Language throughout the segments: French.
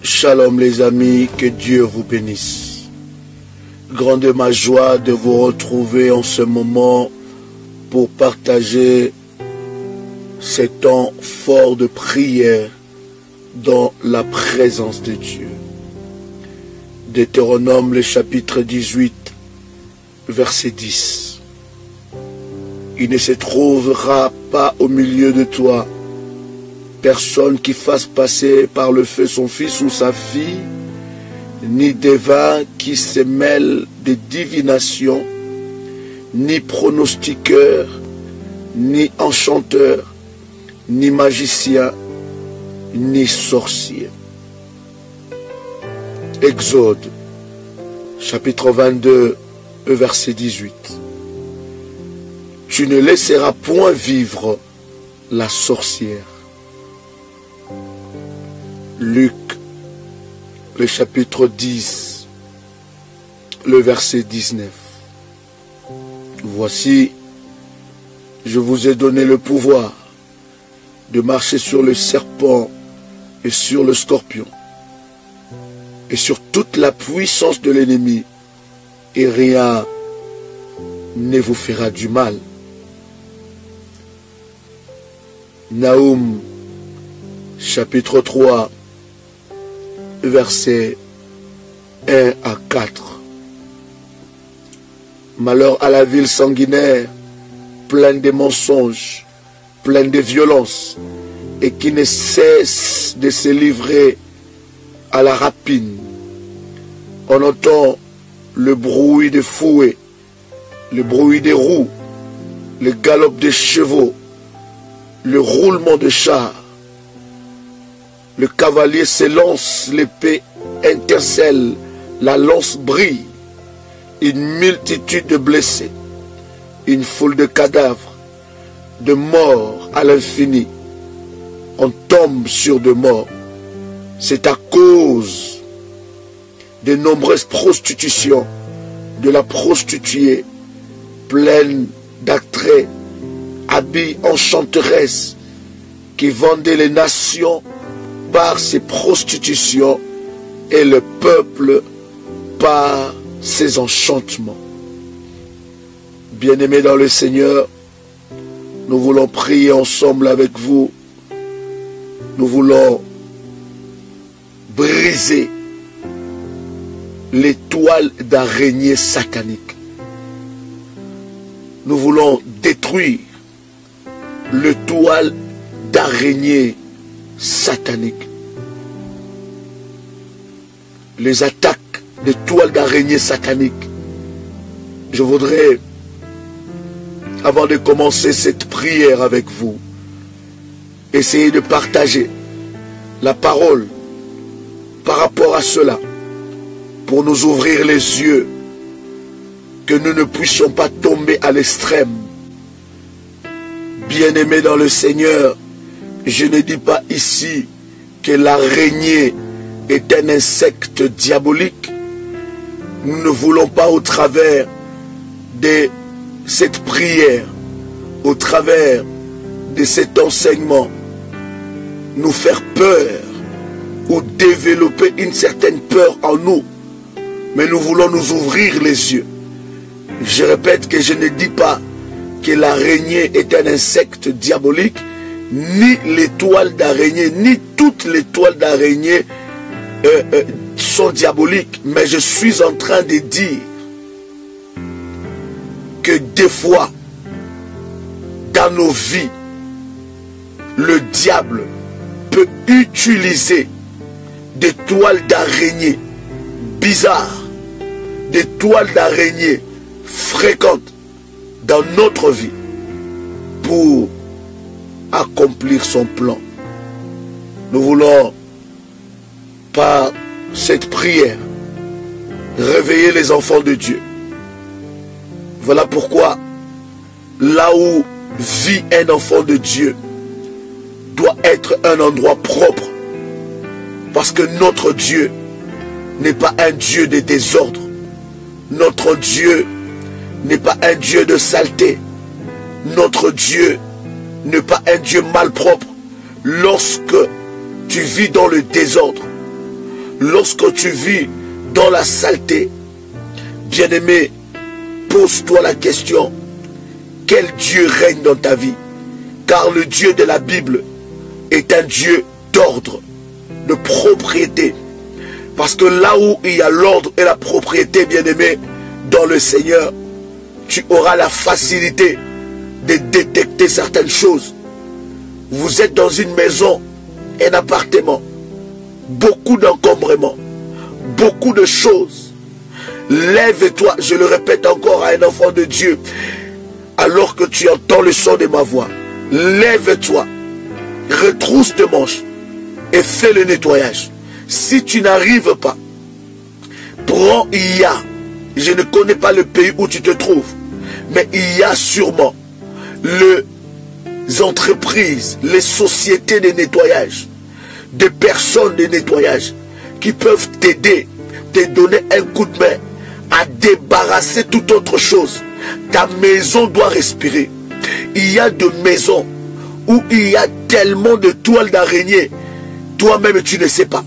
Shalom les amis, que Dieu vous bénisse. Grande est ma joie de vous retrouver en ce moment pour partager ce temps fort de prière dans la présence de Dieu. Deutéronome, le chapitre 18, verset 10. Il ne se trouvera pas au milieu de toi personne qui fasse passer par le feu son fils ou sa fille, ni devin qui se mêle de divination, ni pronostiqueur, ni enchanteur, ni magicien, ni sorcier. Exode, chapitre 22, verset 18. Tu ne laisseras point vivre la sorcière. Luc, le chapitre 10, le verset 19. Voici, je vous ai donné le pouvoir de marcher sur le serpent et sur le scorpion et sur toute la puissance de l'ennemi, et rien ne vous fera du mal. Naoum, chapitre 3, versets 1 à 4. Malheur à la ville sanguinaire, pleine de mensonges, pleine de violence, et qui ne cesse de se livrer à la rapine. On entend le bruit des fouets, le bruit des roues, le galop des chevaux, le roulement de chars. Le cavalier s'élance, l'épée intercelle, la lance brille. Une multitude de blessés, une foule de cadavres, de morts à l'infini. On tombe sur de morts. C'est à cause de nombreuses prostitutions, de la prostituée pleine d'attraits, habillée enchanteresse, qui vendait les nations par ses prostitutions et le peuple par ses enchantements. Bien-aimés dans le Seigneur, nous voulons prier ensemble avec vous. Nous voulons briser les toiles d'araignée sataniques. Nous voulons détruire le toile d'araignée satanique. Les attaques des toiles d'araignée sataniques. Je voudrais, avant de commencer cette prière avec vous, essayer de partager la parole par rapport à cela, pour nous ouvrir les yeux, que nous ne puissions pas tomber à l'extrême. Bien-aimés dans le Seigneur, je ne dis pas ici que l'araignée est un insecte diabolique. Nous ne voulons pas, au travers de cette prière, au travers de cet enseignement, nous faire peur ou développer une certaine peur en nous. Mais nous voulons nous ouvrir les yeux. Je répète que je ne dis pas que l'araignée est un insecte diabolique, ni les toiles d'araignée, ni toutes les toiles d'araignée sont diaboliques. Mais je suis en train de dire que des fois, dans nos vies, le diable peut utiliser des toiles d'araignée bizarres, des toiles d'araignée fréquentes dans notre vie pour accomplir son plan. Nous voulons, par cette prière, réveiller les enfants de Dieu. Voilà pourquoi, là où vit un enfant de Dieu, doit être un endroit propre. Parce que notre Dieu n'est pas un Dieu de désordre. Notre Dieu n'est pas un Dieu de saleté. Notre Dieu n'est pas un Dieu malpropre. Lorsque tu vis dans le désordre, lorsque tu vis dans la saleté, bien-aimé, pose-toi la question, quel Dieu règne dans ta vie? Car le Dieu de la Bible est un Dieu d'ordre, de propriété. Parce que là où il y a l'ordre et la propriété, bien-aimé, dans le Seigneur, tu auras la facilité de détecter certaines choses. Vous êtes dans une maison, un appartement, beaucoup d'encombrements, beaucoup de choses. Lève-toi, je le répète encore à un enfant de Dieu, alors que tu entends le son de ma voix. Lève-toi, retrousse tes manches et fais le nettoyage. Si tu n'arrives pas, prends, je ne connais pas le pays où tu te trouves, mais il y a sûrement les entreprises, les sociétés de nettoyage, des personnes de nettoyage qui peuvent t'aider, te donner un coup de main à débarrasser toute autre chose. Ta maison doit respirer. Il y a des maisons où il y a tellement de toiles d'araignée, toi-même tu ne sais pas.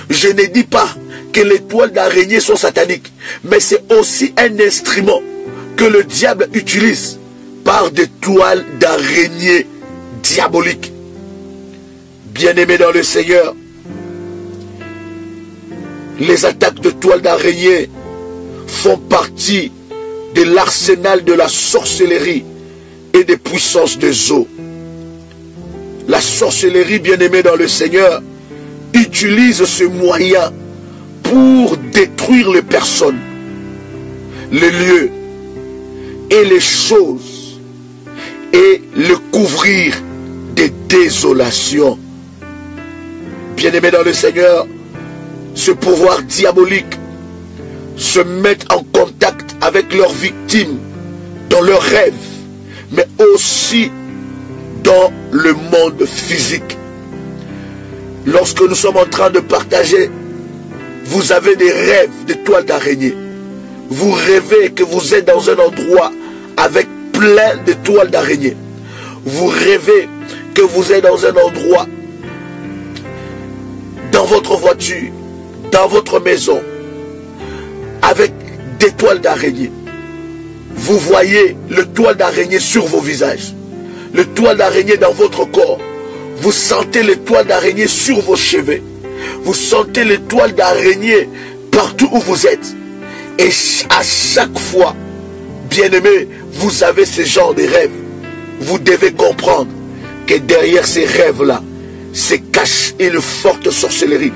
Je ne dis pas que les toiles d'araignée sont sataniques, mais c'est aussi un instrument que le diable utilise par des toiles d'araignée diaboliques. Bien-aimés dans le Seigneur, les attaques de toiles d'araignée font partie de l'arsenal de la sorcellerie et des puissances des eaux. La sorcellerie, bien-aimée dans le Seigneur, utilise ce moyen pour détruire les personnes, les lieux et les choses et le couvrir de désolation. Bien-aimés dans le Seigneur, ce pouvoir diabolique se met en contact avec leurs victimes dans leurs rêves, mais aussi dans le monde physique. Lorsque nous sommes en train de partager, vous avez des rêves de toiles d'araignée. Vous rêvez que vous êtes dans un endroit avec plein de toiles d'araignée. Vous rêvez que vous êtes dans un endroit, dans votre voiture, dans votre maison, avec des toiles d'araignée. Vous voyez le toile d'araignée sur vos visages, le toile d'araignée dans votre corps. Vous sentez les toiles d'araignée sur vos cheveux. Vous sentez les toiles d'araignée partout où vous êtes. Et à chaque fois, bien-aimé, vous avez ce genre de rêves. Vous devez comprendre que derrière ces rêves-là, se cache une forte sorcellerie.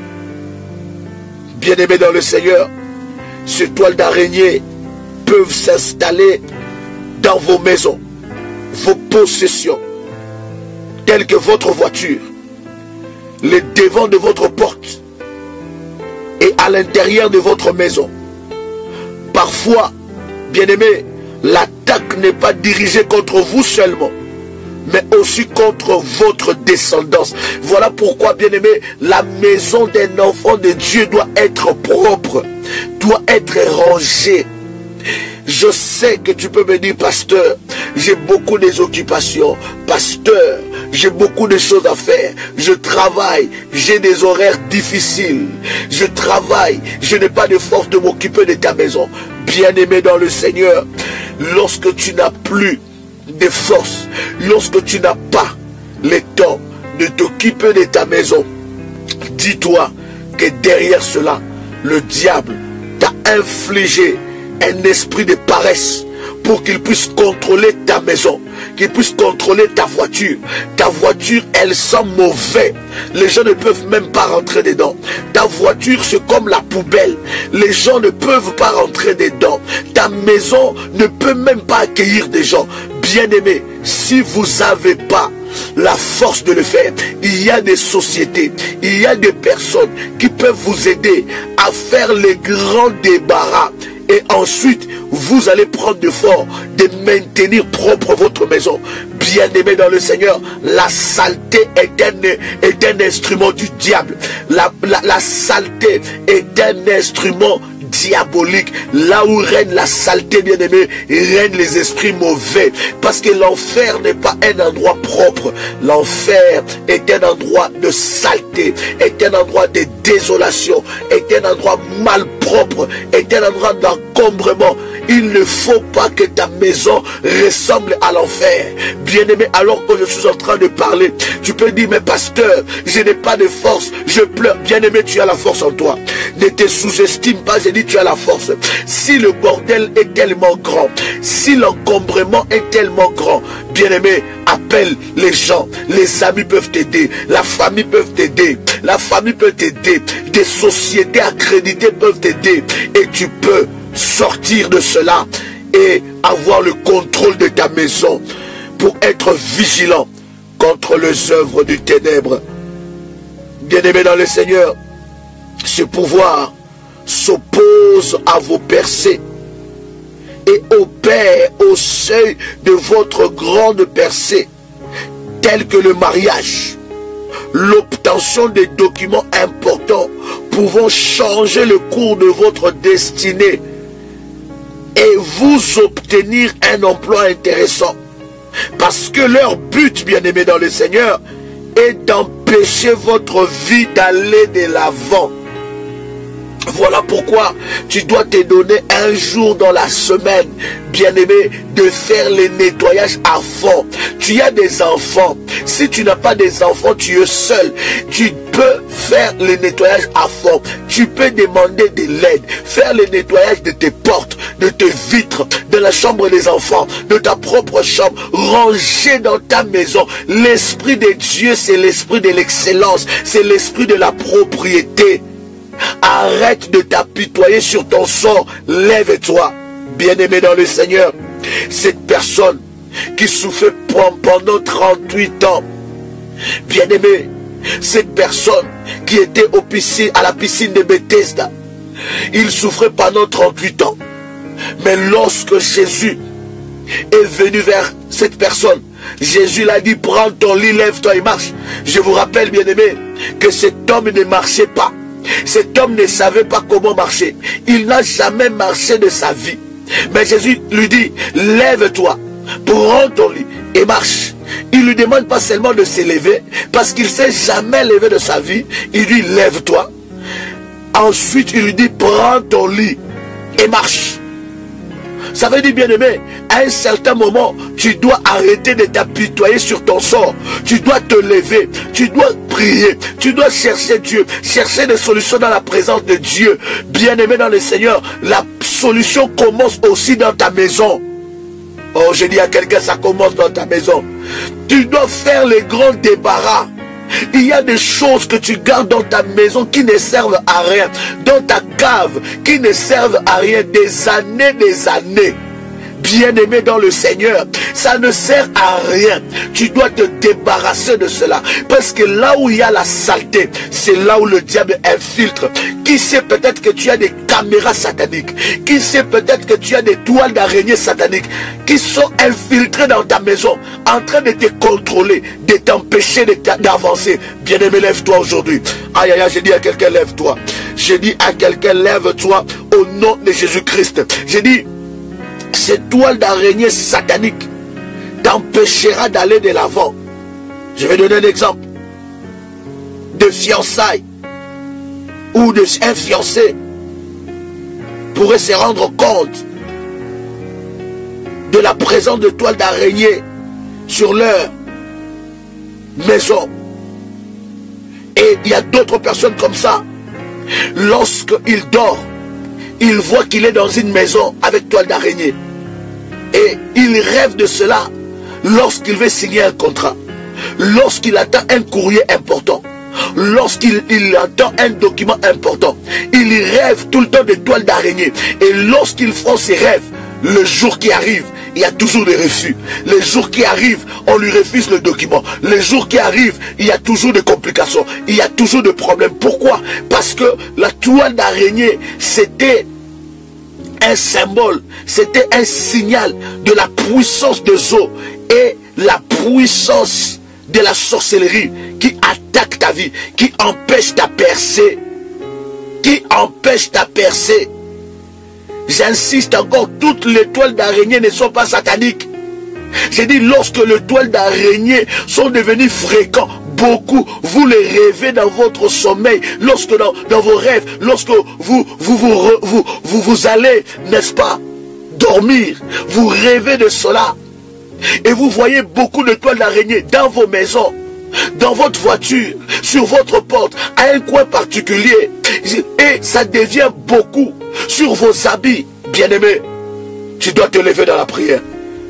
Bien-aimé dans le Seigneur, ces toiles d'araignée peuvent s'installer dans vos maisons, vos possessions, telles que votre voiture, les devants de votre porte et à l'intérieur de votre maison. Parfois, bien-aimé, l'attaque n'est pas dirigée contre vous seulement, mais aussi contre votre descendance. Voilà pourquoi, bien-aimé, la maison d'un enfant de Dieu doit être propre, doit être rangée. Je sais que tu peux me dire, pasteur, j'ai beaucoup d'occupations. Pasteur, j'ai beaucoup de choses à faire. Je travaille, j'ai des horaires difficiles. Je travaille, je n'ai pas de force de m'occuper de ta maison. Bien-aimé dans le Seigneur, lorsque tu n'as plus de force, lorsque tu n'as pas le temps de t'occuper de ta maison, dis-toi que derrière cela, le diable t'a infligé un esprit de paresse pour qu'il puisse contrôler ta maison, qu'il puisse contrôler ta voiture. Ta voiture, elle sent mauvais. Les gens ne peuvent même pas rentrer dedans. Ta voiture, c'est comme la poubelle. Les gens ne peuvent pas rentrer dedans. Ta maison ne peut même pas accueillir des gens. Bien-aimés, si vous n'avez pas la force de le faire, il y a des sociétés, il y a des personnes qui peuvent vous aider à faire les grands débarras. Et ensuite, vous allez prendre l'effort de maintenir propre votre maison. Bien-aimé dans le Seigneur, la saleté est un instrument du diable. La saleté est un instrument diabolique. Là où règne la saleté, bien-aimé, règnent les esprits mauvais. Parce que l'enfer n'est pas un endroit propre. L'enfer est un endroit de saleté, est un endroit de désolation, est un endroit malpropre, est un endroit d'encombrement. Il ne faut pas que ta maison ressemble à l'enfer. Bien-aimé, alors que je suis en train de parler, tu peux dire, mais pasteur, je n'ai pas de force, je pleure. Bien-aimé, tu as la force en toi. Ne te sous-estime pas, j'ai dit, tu as la force. Si le bordel est tellement grand, si l'encombrement est tellement grand, bien-aimé, appelle les gens, les amis peuvent t'aider, la famille peut t'aider, la famille peut t'aider, des sociétés accréditées peuvent t'aider, et tu peux sortir de cela et avoir le contrôle de ta maison pour être vigilant contre les œuvres du ténèbre. Bien-aimés dans le Seigneur, ce pouvoir s'oppose à vos percées et opère au seuil de votre grande percée, telle que le mariage, l'obtention des documents importants pouvant changer le cours de votre destinée et vous obtenir un emploi intéressant. Parce que leur but, bien-aimé dans le Seigneur, est d'empêcher votre vie d'aller de l'avant. Voilà pourquoi tu dois te donner un jour dans la semaine, bien-aimé, de faire les nettoyages à fond. Tu as des enfants. Si tu n'as pas des enfants, tu es seul. Tu peux faire le nettoyage à fond. Tu peux demander de l'aide. Faire le nettoyage de tes portes, de tes vitres, de la chambre des enfants, de ta propre chambre. Ranger dans ta maison. L'esprit de Dieu, c'est l'esprit de l'excellence. C'est l'esprit de la propriété. Arrête de t'apitoyer sur ton sort. Lève-toi, bien-aimé dans le Seigneur. Cette personne qui souffrait pendant 38 ans, bien-aimé, cette personne qui était à la piscine de Bethesda, il souffrait pendant 38 ans. Mais lorsque Jésus est venu vers cette personne, Jésus l'a dit, prends ton lit, lève-toi et marche. Je vous rappelle, bien-aimé, que cet homme ne marchait pas. Cet homme ne savait pas comment marcher. Il n'a jamais marché de sa vie. Mais Jésus lui dit, lève-toi, prends ton lit et marche. Il ne lui demande pas seulement de se lever, parce qu'il ne s'est jamais levé de sa vie. Il dit, lève-toi. Ensuite, il lui dit, prends ton lit et marche. Ça veut dire, bien-aimé, à un certain moment, tu dois arrêter de t'apitoyer sur ton sort. Tu dois te lever, tu dois prier, tu dois chercher Dieu, chercher des solutions dans la présence de Dieu. Bien-aimé dans le Seigneur, la solution commence aussi dans ta maison. Oh, je dis à quelqu'un, ça commence dans ta maison. Tu dois faire les grands débarras. Il y a des choses que tu gardes dans ta maison qui ne servent à rien, dans ta cave qui ne servent à rien, des années. Bien-aimé dans le Seigneur, ça ne sert à rien. Tu dois te débarrasser de cela. Parce que là où il y a la saleté, c'est là où le diable infiltre. Qui sait, peut-être que tu as des caméras sataniques. Qui sait, peut-être que tu as des toiles d'araignée sataniques qui sont infiltrées dans ta maison, en train de te contrôler, de t'empêcher d'avancer. Bien-aimé, lève-toi aujourd'hui. Aïe, aïe, aïe, j'ai dit à quelqu'un, lève-toi. J'ai dit à quelqu'un, lève-toi au nom de Jésus-Christ. J'ai dit, cette toile d'araignée satanique t'empêchera d'aller de l'avant. Je vais donner un exemple de fiançailles où un fiancé pourrait se rendre compte de la présence de toiles d'araignée sur leur maison. Et il y a d'autres personnes comme ça. Lorsqu'il dort, il voit qu'il est dans une maison avec toile d'araignée. Et il rêve de cela lorsqu'il veut signer un contrat, lorsqu'il attend un courrier important, lorsqu'il attend un document important. Il rêve tout le temps de toile d'araignée. Et lorsqu'il fait ses rêves, le jour qui arrive, il y a toujours des refus. Les jours qui arrivent, on lui refuse le document. Les jours qui arrivent, il y a toujours des complications. Il y a toujours des problèmes. Pourquoi? Parce que la toile d'araignée, c'était un symbole, c'était un signal de la puissance de Zo et la puissance de la sorcellerie qui attaque ta vie, qui empêche ta percée, J'insiste encore, toutes les toiles d'araignée ne sont pas sataniques. J'ai dit, lorsque les toiles d'araignée sont devenues fréquentes, beaucoup, vous les rêvez dans votre sommeil, lorsque dans vos rêves, lorsque vous allez, n'est-ce pas, dormir, vous rêvez de cela. Et vous voyez beaucoup de toiles d'araignée dans vos maisons, dans votre voiture, sur votre porte, à un coin particulier. Et ça devient beaucoup sur vos habits. Bien-aimé, tu dois te lever dans la prière.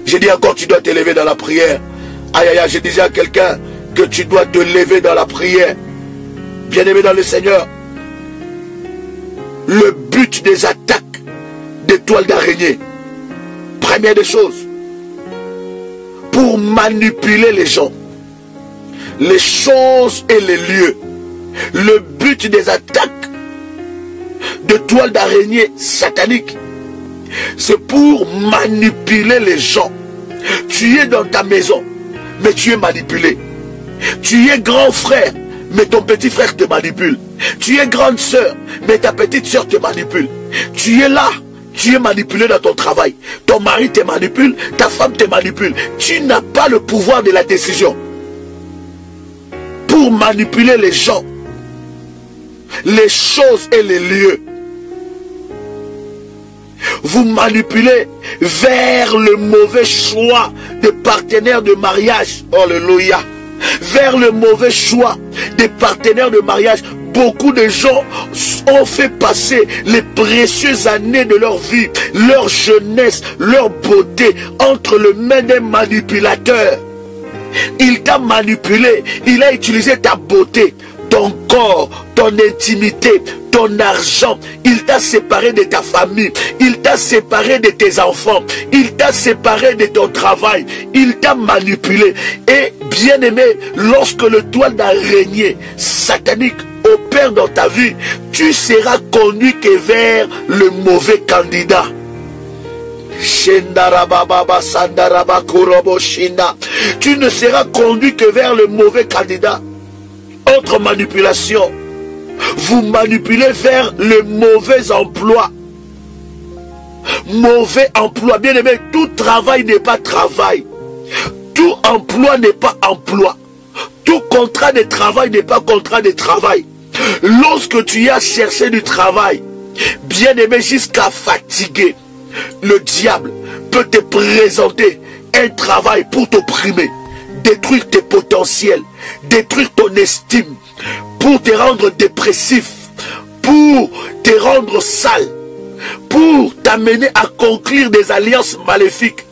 Je dis encore, tu dois te lever dans la prière. Aïe, aïe, aïe, je disais à quelqu'un que tu dois te lever dans la prière. Bien-aimé dans le Seigneur, le but des attaques des toiles d'araignée, première des choses, pour manipuler les gens, les choses et les lieux. Le but des attaques de toiles d'araignée sataniques, c'est pour manipuler les gens. Tu es dans ta maison, mais tu es manipulé. Tu es grand frère, mais ton petit frère te manipule. Tu es grande sœur, mais ta petite sœur te manipule. Tu es là, tu es manipulé dans ton travail. Ton mari te manipule, ta femme te manipule. Tu n'as pas le pouvoir de la décision. Pour manipuler les gens, les choses et les lieux. Vous manipulez vers le mauvais choix de partenaires de mariage. Alléluia. Vers le mauvais choix des partenaires de mariage. Beaucoup de gens ont fait passer les précieuses années de leur vie, leur jeunesse, leur beauté entre les mains d'un manipulateur. Il t'a manipulé, il a utilisé ta beauté, ton corps, ton intimité, ton argent. Il t'a séparé de ta famille, il t'a séparé de tes enfants, il t'a séparé de ton travail, il t'a manipulé. Et bien aimé, lorsque le toile d'araignée satanique opère dans ta vie, tu seras conduit que vers le mauvais candidat. Tu ne seras conduit que vers le mauvais candidat. Autre manipulation, vous manipulez vers le mauvais emploi. Mauvais emploi, bien aimé, tout travail n'est pas travail. Tout emploi n'est pas emploi. Tout contrat de travail n'est pas contrat de travail. Lorsque tu as cherché du travail, bien aimé, jusqu'à fatiguer, le diable peut te présenter un travail pour t'opprimer, détruire tes potentiels, détruire ton estime, pour te rendre dépressif, pour te rendre sale, pour t'amener à conclure des alliances maléfiques.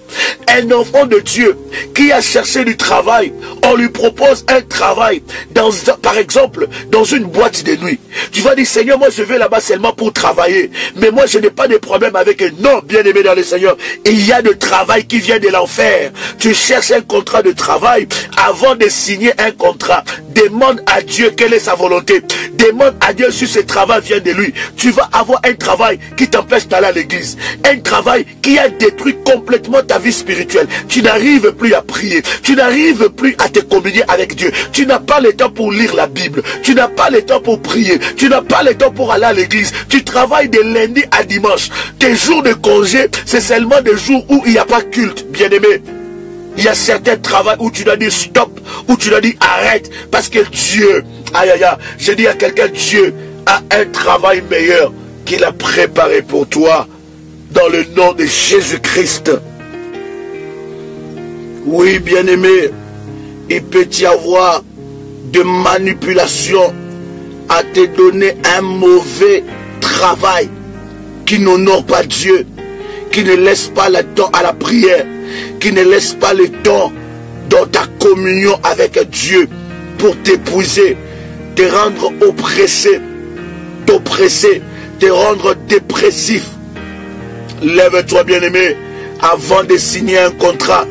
Un enfant de Dieu qui a cherché du travail, on lui propose un travail, par exemple, dans une boîte de nuit. Tu vas dire, Seigneur, moi je vais là-bas seulement pour travailler. Mais moi je n'ai pas de problème avec eux. Non, bien aimé dans le Seigneur, il y a de travail qui vient de l'enfer. Tu cherches un contrat de travail. Avant de signer un contrat, demande à Dieu quelle est sa volonté. Demande à Dieu si ce travail vient de lui. Tu vas avoir un travail qui t'empêche d'aller à l'église. Un travail qui a détruit complètement ta vie spirituelle. Tu n'arrives plus à prier. Tu n'arrives plus à te communier avec Dieu. Tu n'as pas le temps pour lire la Bible. Tu n'as pas le temps pour prier. Tu n'as pas le temps pour aller à l'église. Tu travailles de lundi à dimanche. Tes jours de congé, c'est seulement des jours où il n'y a pas culte, bien aimé. Il y a certains travaux où tu dois dire stop, où tu dois dire arrête, parce que Dieu, aïe aïe aïe, je dis à quelqu'un, Dieu a un travail meilleur qu'il a préparé pour toi, dans le nom de Jésus-Christ. Oui, bien-aimé, il peut y avoir de manipulation à te donner un mauvais travail qui n'honore pas Dieu, qui ne laisse pas le temps à la prière, qui ne laisse pas le temps dans ta communion avec Dieu pour t'épuiser, te rendre oppressé, t'oppresser, te rendre dépressif. Lève-toi, bien-aimé, avant de signer un contrat,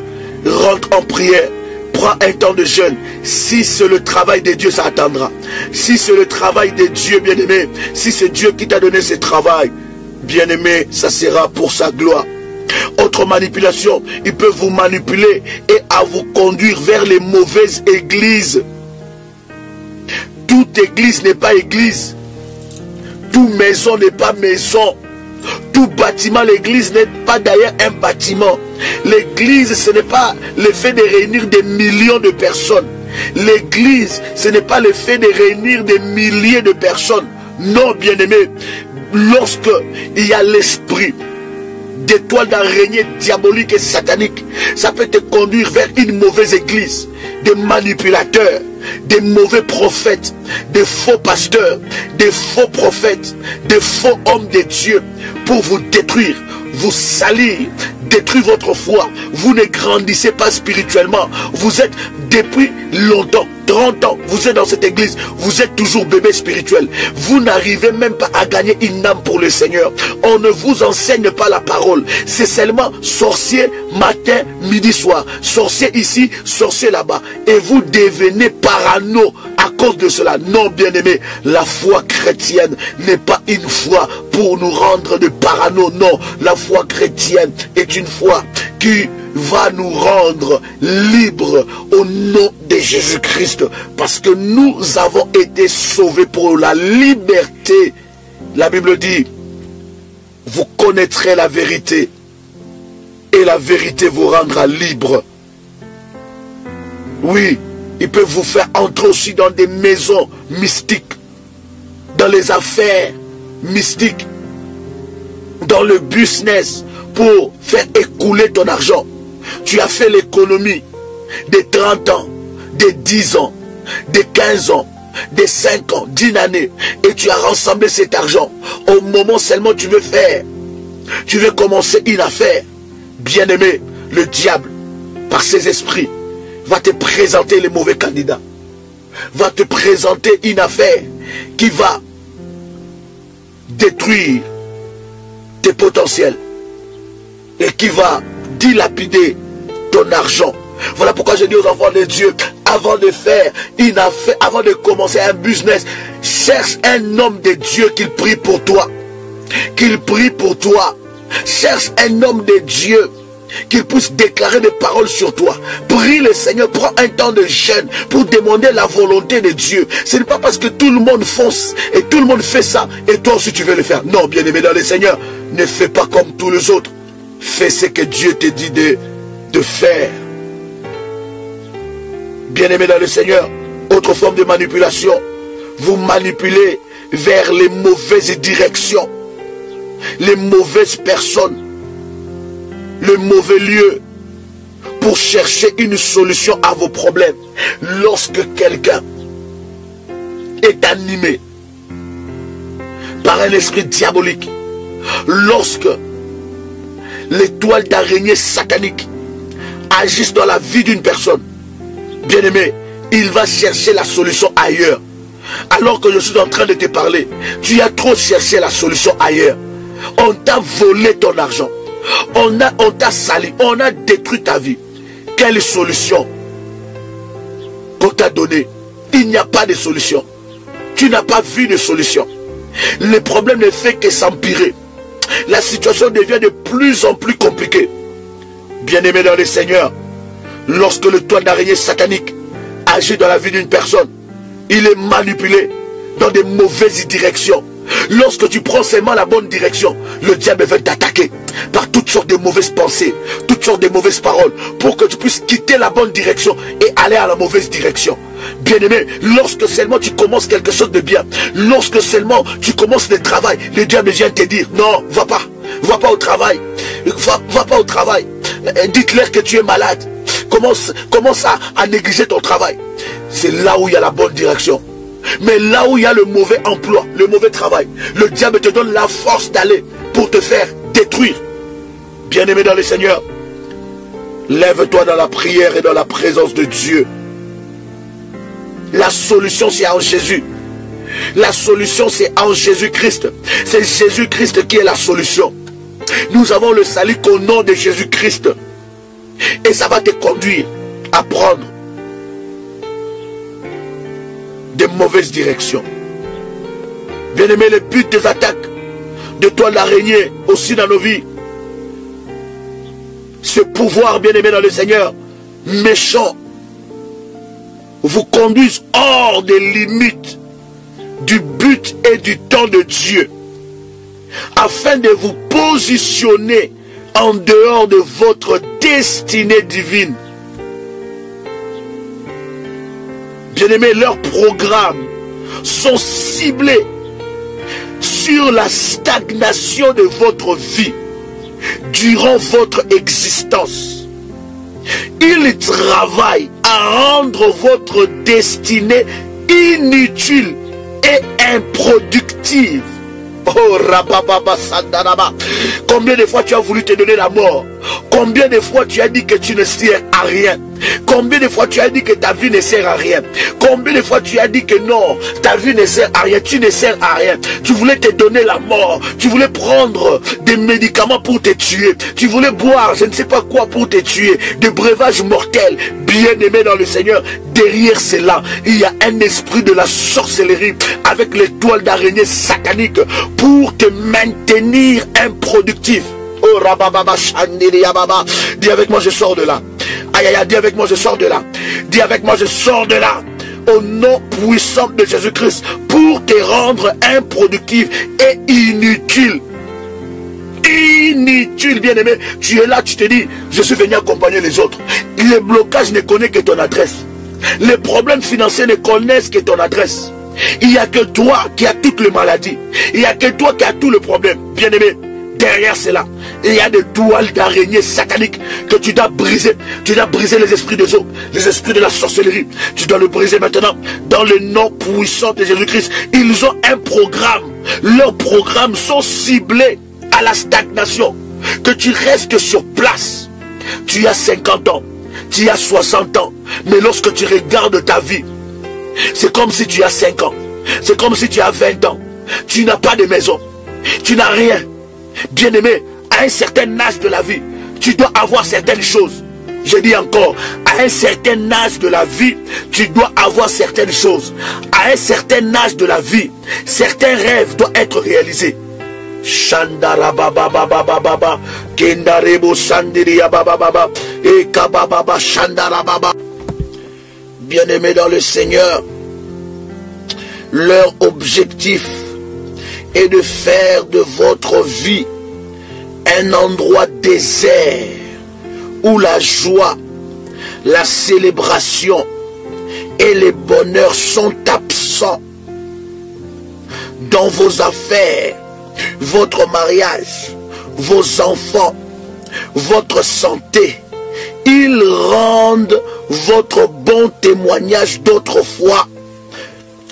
rentre en prière, prends un temps de jeûne. Si c'est le travail de Dieu, ça attendra. Si c'est le travail de Dieu, bien-aimé, si c'est Dieu qui t'a donné ce travail, bien-aimé, ça sera pour sa gloire. Autre manipulation, ils peuvent vous manipuler et à vous conduire vers les mauvaises églises. Toute église n'est pas église. Toute maison n'est pas maison. Tout bâtiment, l'église n'est pas d'ailleurs un bâtiment. L'église, ce n'est pas le fait de réunir des millions de personnes. L'église, ce n'est pas le fait de réunir des milliers de personnes. Non, bien-aimé, lorsque il y a l'esprit d'étoiles d'araignée diabolique et satanique, ça peut te conduire vers une mauvaise église, des manipulateurs, des mauvais prophètes, des faux pasteurs, des faux prophètes, des faux hommes de Dieu pour vous détruire, vous salir, détruire votre foi. Vous ne grandissez pas spirituellement. Vous êtes depuis longtemps, 30 ans, vous êtes dans cette église, vous êtes toujours bébé spirituel. Vous n'arrivez même pas à gagner une âme pour le Seigneur. On ne vous enseigne pas la parole. C'est seulement sorcier matin, midi, soir. Sorcier ici, sorcier là-bas. Et vous devenez parano à cause de cela. Non, bien-aimé, la foi chrétienne n'est pas une foi pour nous rendre de parano. Non, la foi chrétienne est une foi qui va nous rendre libres au nom de Jésus-Christ, parce que nous avons été sauvés pour la liberté. La Bible dit, vous connaîtrez la vérité et la vérité vous rendra libre. Oui, il peut vous faire entrer aussi dans des maisons mystiques, dans les affaires mystiques, dans le business, pour faire écouler ton argent. Tu as fait l'économie de 30 ans, de 10 ans, de 15 ans, de 5 ans, d'une année, et tu as rassemblé cet argent. Au moment seulement tu veux faire, tu veux commencer une affaire, bien-aimé, le diable, par ses esprits, va te présenter les mauvais candidats, va te présenter une affaire qui va détruire tes potentiels et qui va dilapider ton argent. Voilà pourquoi je dis aux enfants de Dieu, avant de faire une affaire, avant de commencer un business, cherche un homme de Dieu qu'il prie pour toi. Qu'il prie pour toi. Cherche un homme de Dieu qu'il puisse déclarer des paroles sur toi. Prie le Seigneur, prends un temps de jeûne pour demander la volonté de Dieu. Ce n'est pas parce que tout le monde fonce et tout le monde fait ça et toi aussi tu veux le faire. Non, bien aimé dans le Seigneur, ne fais pas comme tous les autres. Fais ce que Dieu te dit de faire. Bien-aimé dans le Seigneur, autre forme de manipulation, vous manipulez vers les mauvaises directions, les mauvaises personnes, le mauvais lieu, pour chercher une solution à vos problèmes. Lorsque quelqu'un est animé par un esprit diabolique, lorsque l'étoile d'araignée satanique agisse dans la vie d'une personne, bien-aimé, il va chercher la solution ailleurs. Alors que je suis en train de te parler, tu as trop cherché la solution ailleurs. On t'a volé ton argent, on t'a sali, on a détruit ta vie. Quelle solution qu'on t'a donnée? Il n'y a pas de solution. Tu n'as pas vu de solution. Le problème ne fait que s'empirer. La situation devient de plus en plus compliquée. Bien-aimé dans le Seigneur, lorsque le toile d'araignée satanique agit dans la vie d'une personne, il est manipulé dans de mauvaises directions. Lorsque tu prends seulement la bonne direction, le diable va t'attaquer par toutes sortes de mauvaises pensées, toutes sortes de mauvaises paroles, pour que tu puisses quitter la bonne direction et aller à la mauvaise direction. Bien-aimé, lorsque seulement tu commences quelque chose de bien, lorsque seulement tu commences le travail, le diable vient te dire, non, va pas au travail, va pas au travail, dites-leur que tu es malade, commence à négliger ton travail. C'est là où il y a la bonne direction. Mais là où il y a le mauvais emploi, le mauvais travail, le diable te donne la force d'aller pour te faire détruire. Bien-aimé dans le Seigneur, lève-toi dans la prière et dans la présence de Dieu. La solution c'est en Jésus. La solution c'est en Jésus-Christ. C'est Jésus-Christ qui est la solution. Nous avons le salut qu'au nom de Jésus-Christ. Et ça va te conduire à prendre de mauvaises directions. Bien-aimé, le but des attaques de toile d'araignée aussi dans nos vies, ce pouvoir, bien-aimé dans le Seigneur, méchant, vous conduisent hors des limites du but et du temps de Dieu. afin de vous positionner en dehors de votre destinée divine. Bien-aimés, leurs programmes sont ciblés sur la stagnation de votre vie durant votre existence. Ils travaillent à rendre votre destinée inutile et improductive. Oh, rabababa, sandaraba. Combien de fois tu as voulu te donner la mort? Combien de fois tu as dit que tu ne sers à rien? Combien de fois tu as dit que ta vie ne sert à rien? Combien de fois tu as dit que non, ta vie ne sert à rien, tu ne sers à rien? Tu voulais te donner la mort, tu voulais prendre des médicaments pour te tuer, tu voulais boire je ne sais pas quoi pour te tuer, des breuvages mortels. Bien-aimé dans le Seigneur, derrière cela, il y a un esprit de la sorcellerie avec l'étoile d'araignée satanique pour te maintenir improductif. Oh rabababa chandiri ababa. Dis avec moi, je sors de là. Aïe aïe aïe, dis avec moi, je sors de là. Dis avec moi, je sors de là. Au nom puissant de Jésus-Christ, pour te rendre improductif et inutile. Inutile, bien-aimé. Tu es là, tu te dis, je suis venu accompagner les autres. Les blocages ne connaissent que ton adresse. Les problèmes financiers ne connaissent que ton adresse. Il n'y a que toi qui as toutes les maladies. Il n'y a que toi qui as tous les problèmes. Bien-aimé, derrière cela, il y a des toiles d'araignée sataniques que tu dois briser. Tu dois briser les esprits des eaux, les esprits de la sorcellerie. Tu dois le briser maintenant dans le nom puissant de Jésus-Christ. Ils ont un programme. Leurs programmes sont ciblés à la stagnation. Que tu restes sur place. Tu as 50 ans, tu as 60 ans. Mais lorsque tu regardes ta vie, c'est comme si tu as 5 ans. C'est comme si tu as 20 ans. Tu n'as pas de maison. Tu n'as rien. Bien-aimé, à un certain âge de la vie, tu dois avoir certaines choses. Je dis encore, à un certain âge de la vie, tu dois avoir certaines choses. À un certain âge de la vie, certains rêves doivent être réalisés. Shandara baba baba baba, kendarebo sandiria baba baba, et kababa shandara baba. Bien-aimés dans le Seigneur, leur objectif est de faire de votre vie un endroit désert où la joie, la célébration et les bonheurs sont absents. Dans vos affaires, votre mariage, vos enfants, votre santé, ils rendent votre bon témoignage d'autrefois,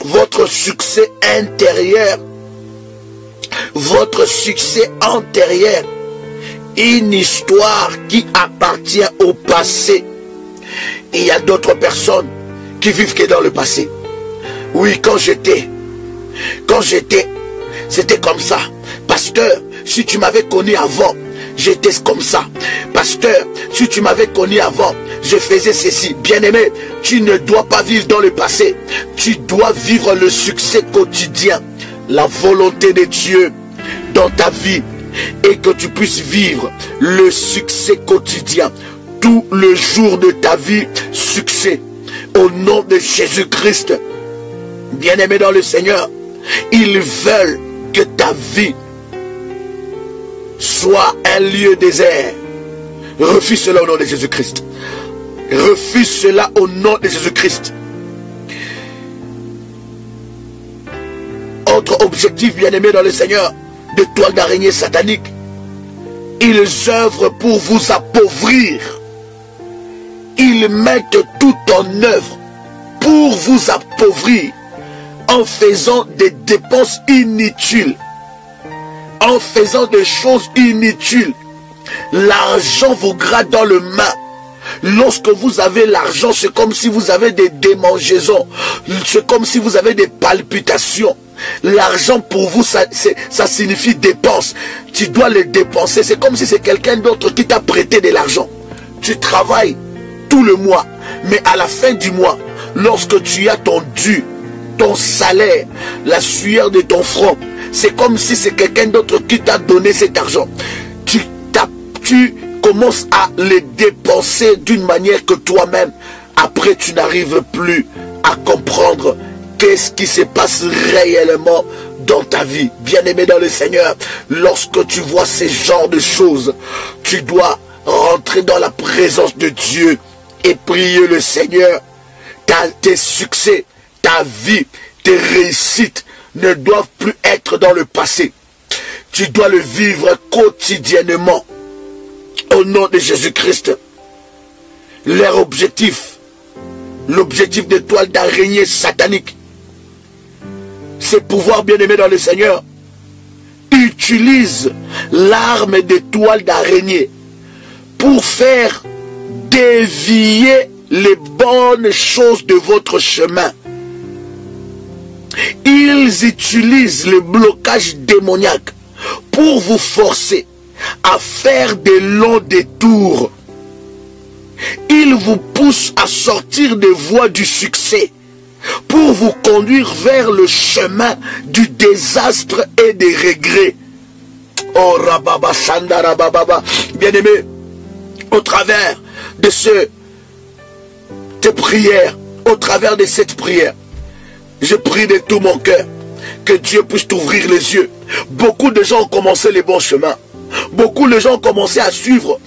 votre succès intérieur, votre succès antérieur, une histoire qui appartient au passé. Il y a d'autres personnes qui vivent que dans le passé. Oui, quand j'étais, c'était comme ça. Pasteur, si tu m'avais connu avant, j'étais comme ça. Pasteur, si tu m'avais connu avant, je faisais ceci. Bien-aimé, tu ne dois pas vivre dans le passé. Tu dois vivre le succès quotidien. La volonté de Dieu dans ta vie et que tu puisses vivre le succès quotidien. Tout le jour de ta vie, succès. Au nom de Jésus-Christ, bien-aimé dans le Seigneur, ils veulent que ta vie soit un lieu désert. Refuse cela au nom de Jésus-Christ. Refuse cela au nom de Jésus-Christ. Autre objectif, bien-aimé dans le Seigneur, de toile d'araignée satanique. Ils œuvrent pour vous appauvrir. Ils mettent tout en œuvre pour vous appauvrir en faisant des dépenses inutiles, en faisant des choses inutiles. L'argent vous gratte dans le main. Lorsque vous avez l'argent, c'est comme si vous avez des démangeaisons. C'est comme si vous avez des palpitations. L'argent pour vous, ça signifie dépense. Tu dois le dépenser. C'est comme si c'est quelqu'un d'autre qui t'a prêté de l'argent. Tu travailles tout le mois, mais à la fin du mois, lorsque tu as ton dû, ton salaire, la sueur de ton front, c'est comme si c'est quelqu'un d'autre qui t'a donné cet argent. Tu commences à les dépenser d'une manière que toi-même, après tu n'arrives plus à comprendre qu'est-ce qui se passe réellement dans ta vie. Bien-aimé dans le Seigneur, lorsque tu vois ces genres de choses, tu dois rentrer dans la présence de Dieu et prier le Seigneur. Tes succès, ta vie, tes réussites ne doivent plus être dans le passé. Tu dois le vivre quotidiennement. Au nom de Jésus-Christ. Leur objectif, l'objectif de toile d'araignée satanique, c'est pouvoir, bien-aimé dans le Seigneur, utilise l'arme de toile d'araignée pour faire dévier les bonnes choses de votre chemin. Ils utilisent le blocage démoniaque pour vous forcer à faire des longs détours. Ils vous poussent à sortir des voies du succès pour vous conduire vers le chemin du désastre et des regrets. Oh Rababa Shandara Bababa, bien-aimé, au travers de tes prières, au travers de cette prière, je prie de tout mon cœur que Dieu puisse t'ouvrir les yeux. Beaucoup de gens ont commencé les bons chemins. Beaucoup de gens ont commencé à suivre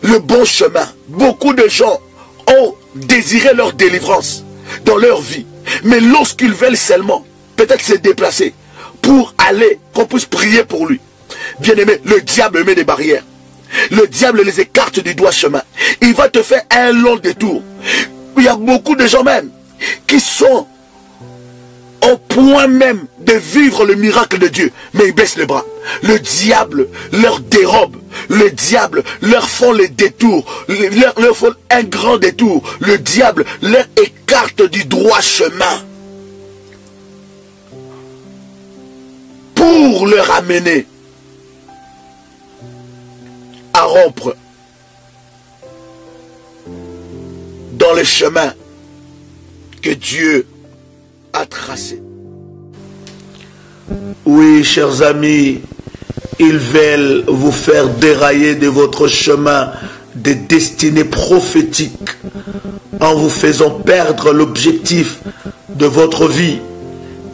le bon chemin. Beaucoup de gens ont désiré leur délivrance dans leur vie. Mais lorsqu'ils veulent seulement peut-être se déplacer pour aller, qu'on puisse prier pour lui. Bien aimé, le diable met des barrières. Le diable les écarte du droit chemin. Il va te faire un long détour. Il y a beaucoup de gens même qui sont au point même de vivre le miracle de Dieu, mais ils baissent les bras. Le diable leur dérobe. Le diable leur font les détours. Leur font un grand détour. Le diable leur écarte du droit chemin pour leur amener à rompre dans le chemin que Dieu a tracé. Oui, chers amis, ils veulent vous faire dérailler de votre chemin de destinée prophétique en vous faisant perdre l'objectif de votre vie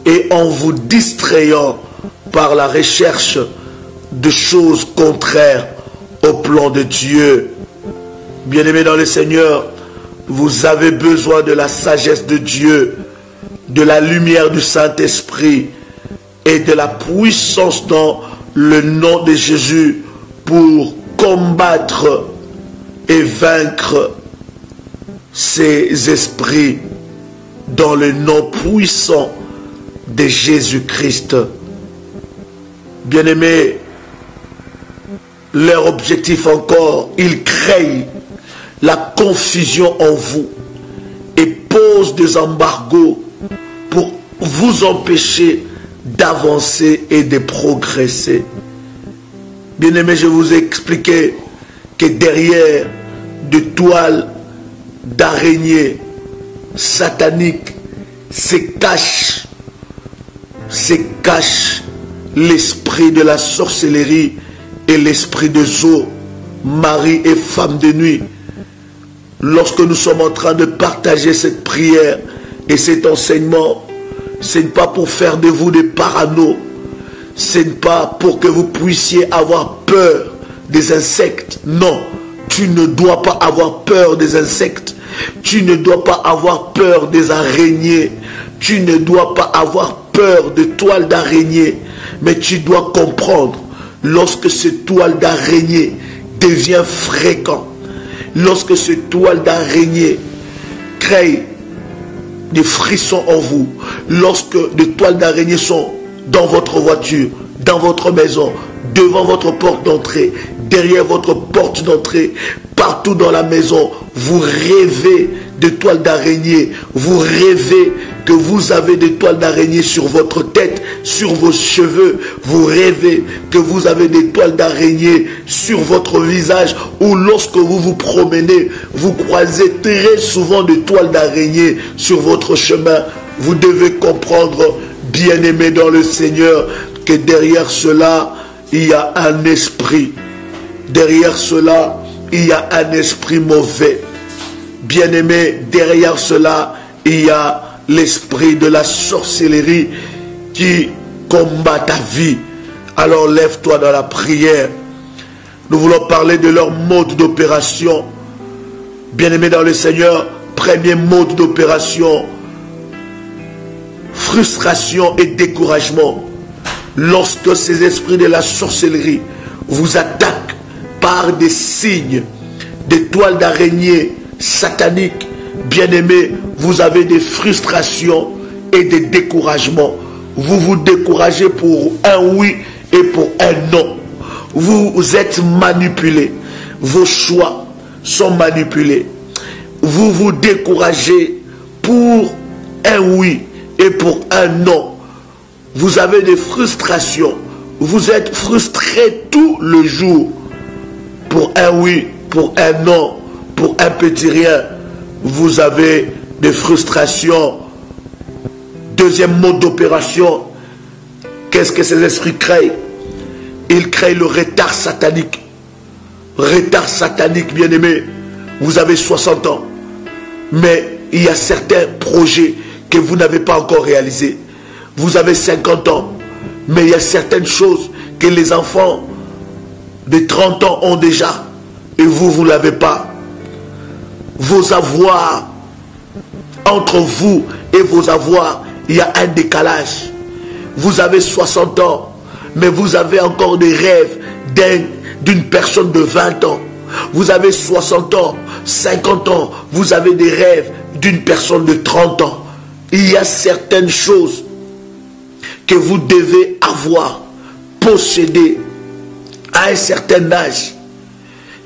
et en vous distrayant par la recherche de choses contraires au plan de Dieu. Bien-aimés dans le Seigneur, vous avez besoin de la sagesse de Dieu, de la lumière du Saint-Esprit et de la puissance dans le nom de Jésus pour combattre et vaincre ces esprits dans le nom puissant de Jésus-Christ. Bien-aimés, leur objectif encore, ils créent la confusion en vous et posent des embargos pour vous empêcher d'avancer et de progresser. Bien-aimés, je vous ai expliqué que derrière de toiles d'araignée sataniques se cache l'esprit de la sorcellerie et l'esprit de Zo, mari et femme de nuit. Lorsque nous sommes en train de partager cette prière et cet enseignement, ce n'est pas pour faire de vous des parano, ce n'est pas pour que vous puissiez avoir peur des insectes. Non, tu ne dois pas avoir peur des insectes, tu ne dois pas avoir peur des araignées, tu ne dois pas avoir peur de toiles d'araignée, mais tu dois comprendre, lorsque cette toile d'araignée devient fréquent, lorsque cette toile d'araignée crée des frissons en vous, lorsque des toiles d'araignée sont dans votre voiture, dans votre maison, devant votre porte d'entrée, derrière votre porte d'entrée, partout dans la maison, vous rêvez de toiles d'araignée, vous rêvez que vous avez des toiles d'araignée sur votre tête, sur vos cheveux, vous rêvez que vous avez des toiles d'araignée sur votre visage, ou lorsque vous vous promenez, vous croisez très souvent des toiles d'araignée sur votre chemin. Vous devez comprendre, bien-aimés dans le Seigneur, que derrière cela, il y a un esprit. Derrière cela, il y a un esprit mauvais. Bien-aimés, derrière cela, il y a l'esprit de la sorcellerie qui combat ta vie. Alors lève-toi dans la prière. Nous voulons parler de leur mode d'opération. Bien-aimés dans le Seigneur, premier mode d'opération, frustration et découragement. Lorsque ces esprits de la sorcellerie vous attaquent par des signes, des toiles d'araignée sataniques, bien-aimés, vous avez des frustrations et des découragements. Vous vous découragez pour un oui et pour un non. Vous êtes manipulés. Vos choix sont manipulés. Vous vous découragez pour un oui et pour un non. Vous avez des frustrations. Vous êtes frustrés tout le jour. Pour un oui, pour un non, pour un petit rien. Vous avez des frustrations. Deuxième mode d'opération. Qu'est-ce que ces esprits créent? Ils créent le retard satanique. Retard satanique, bien-aimé. Vous avez 60 ans. Mais il y a certains projets que vous n'avez pas encore réalisés. Vous avez 50 ans. Mais il y a certaines choses que les enfants de 30 ans ont déjà. Et vous ne l'avez pas. Vos avoirs, entre vous et vos avoirs, il y a un décalage. Vous avez 60 ans, mais vous avez encore des rêves d'une personne de 20 ans. Vous avez 60 ans, 50 ans, vous avez des rêves d'une personne de 30 ans. Il y a certaines choses que vous devez avoir, posséder à un certain âge.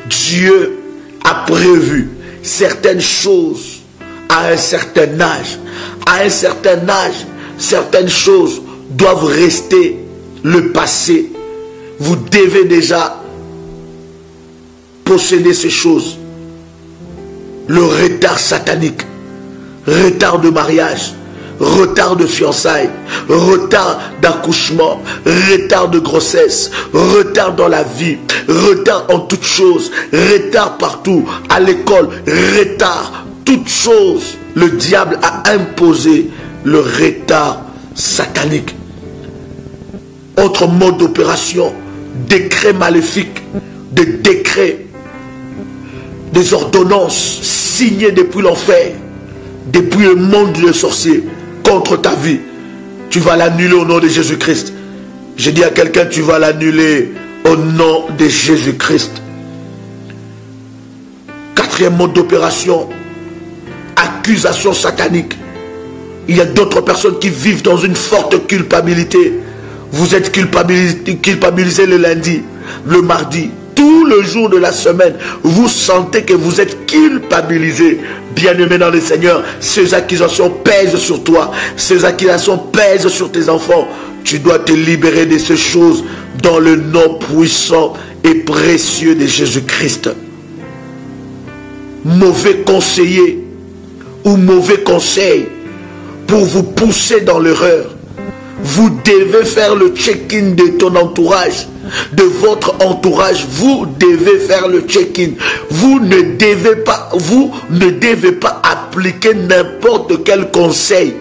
Dieu a prévu certaines choses à un certain âge. À un certain âge, certaines choses doivent rester le passé. Vous devez déjà posséder ces choses. Le retard satanique, retard de mariage, retard de fiançailles, retard d'accouchement, retard de grossesse, retard dans la vie, retard en toutes choses, retard partout, à l'école, retard, toutes choses. Le diable a imposé le retard satanique. Autre mode d'opération, décret maléfique, des décrets, des ordonnances signées depuis l'enfer, depuis le monde des sorciers, contre ta vie. Tu vas l'annuler au nom de Jésus-Christ. J'ai dit à quelqu'un, tu vas l'annuler au nom de Jésus-Christ. Quatrième mode d'opération, accusation satanique. Il y a d'autres personnes qui vivent dans une forte culpabilité. Vous êtes culpabilisé le lundi, le mardi, tout le jour de la semaine. Vous sentez que vous êtes culpabilisé. Bien-aimé dans le Seigneur, ces accusations pèsent sur toi. Ces accusations pèsent sur tes enfants. Tu dois te libérer de ces choses dans le nom puissant et précieux de Jésus-Christ. Mauvais conseiller ou mauvais conseil pour vous pousser dans l'erreur. Vous devez faire le check-in de ton entourage, de votre entourage. Vous devez faire le check-in. Vous ne devez pas appliquer n'importe quel conseil.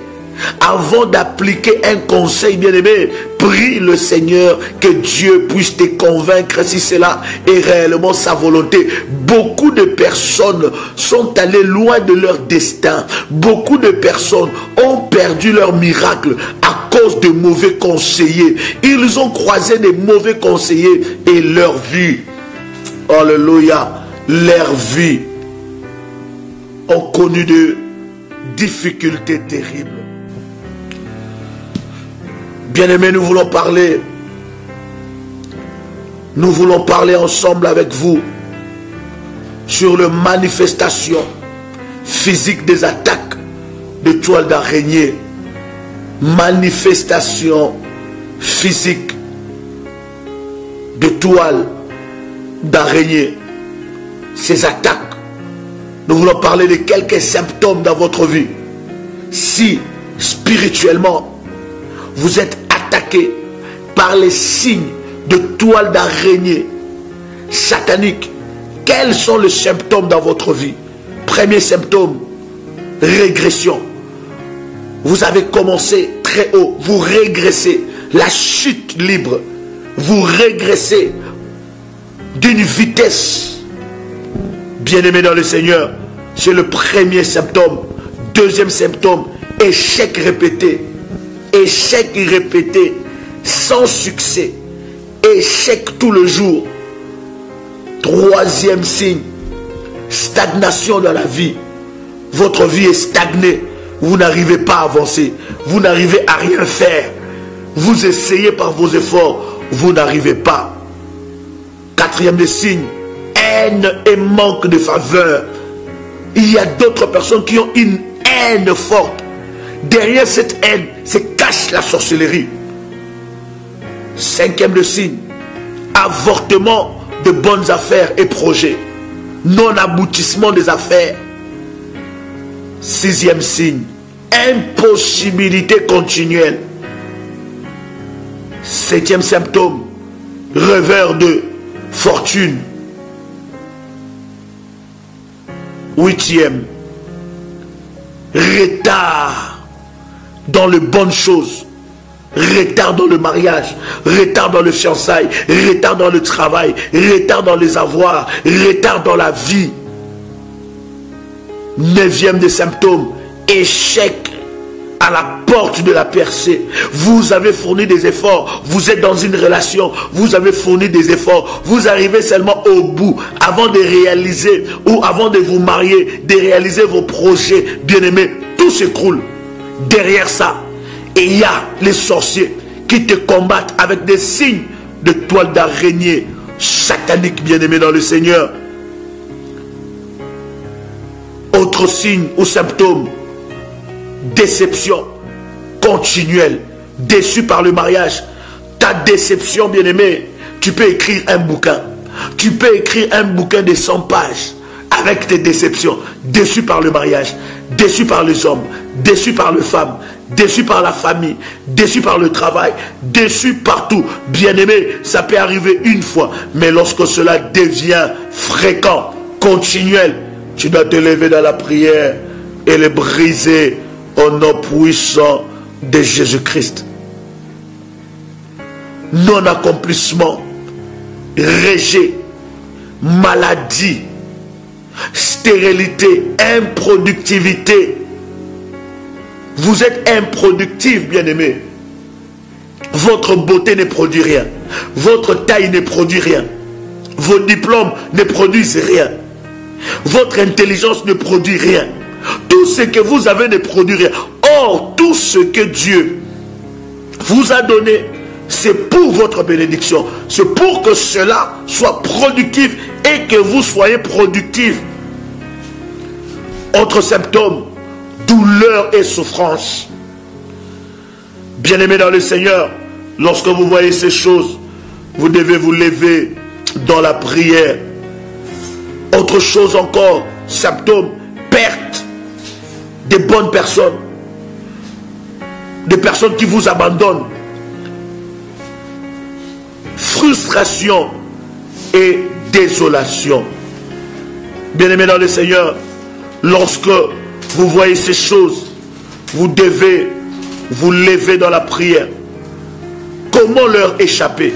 Avant d'appliquer un conseil, bien-aimé, prie le Seigneur que Dieu puisse te convaincre si cela est réellement sa volonté. Beaucoup de personnes sont allées loin de leur destin. Beaucoup de personnes ont perdu leur miracle à cause de mauvais conseillers. Ils ont croisé des mauvais conseillers et leur vie, alléluia, leur vie ont connu de difficultés terribles. Bien-aimés, nous voulons parler ensemble avec vous sur les manifestations physiques des attaques de toiles d'araignée. Manifestations physiques de toiles d'araignée. Ces attaques, nous voulons parler de quelques symptômes dans votre vie. Si spirituellement vous êtes attaqué par les signes de toiles d'araignée sataniques, quels sont les symptômes dans votre vie? Premier symptôme, régression. Vous avez commencé très haut, vous régressez. La chute libre, vous régressez d'une vitesse. Bien-aimé dans le Seigneur, c'est le premier symptôme. Deuxième symptôme, échec répété. Échec répété, sans succès. Échec tout le jour. Troisième signe, stagnation dans la vie. Votre vie est stagnée. Vous n'arrivez pas à avancer. Vous n'arrivez à rien faire. Vous essayez par vos efforts. Vous n'arrivez pas. Quatrième des signes, haine et manque de faveur. Il y a d'autres personnes qui ont une haine forte. Derrière cette haine se cache la sorcellerie. Cinquième des signes, avortement de bonnes affaires et projets. Non-aboutissement des affaires. Sixième signe, impossibilité continuelle. Septième symptôme, revers de fortune. Huitième, retard dans les bonnes choses. Retard dans le mariage, retard dans le fiançailles, retard dans le travail, retard dans les avoirs, retard dans la vie. Neuvième des symptômes, échec à la porte de la percée. Vous avez fourni des efforts, vous êtes dans une relation, vous avez fourni des efforts, vous arrivez seulement au bout, avant de réaliser, ou avant de vous marier, de réaliser vos projets, bien-aimés, tout s'écroule. Derrière ça, et il y a les sorciers qui te combattent avec des signes de toile d'araignée satanique, bien-aimé dans le Seigneur. Autre signe ou symptôme, déception continuelle, déçu par le mariage. Ta déception, bien-aimé, tu peux écrire un bouquin. Tu peux écrire un bouquin de 100 pages avec tes déceptions. Déçu par le mariage, déçu par les hommes, déçu par les femmes, déçu par la famille, déçu par le travail, déçu partout. Bien-aimé, ça peut arriver une fois, mais lorsque cela devient fréquent, continuel, tu dois te lever dans la prière et le briser au nom puissant de Jésus-Christ. Non-accomplissement, rejet, maladie, stérilité, improductivité. Vous êtes improductif, bien-aimé. Votre beauté ne produit rien. Votre taille ne produit rien. Vos diplômes ne produisent rien. Votre intelligence ne produit rien. Tout ce que vous avez ne produit rien. Or, tout ce que Dieu vous a donné, c'est pour votre bénédiction. C'est pour que cela soit productif et que vous soyez productif. Autre symptôme, douleur et souffrance. Bien-aimés dans le Seigneur, lorsque vous voyez ces choses, vous devez vous lever dans la prière. Autre chose encore, symptôme, perte des bonnes personnes, des personnes qui vous abandonnent, frustration et désolation. Bien-aimés dans le Seigneur, lorsque vous voyez ces choses, vous devez vous lever dans la prière. Comment leur échapper?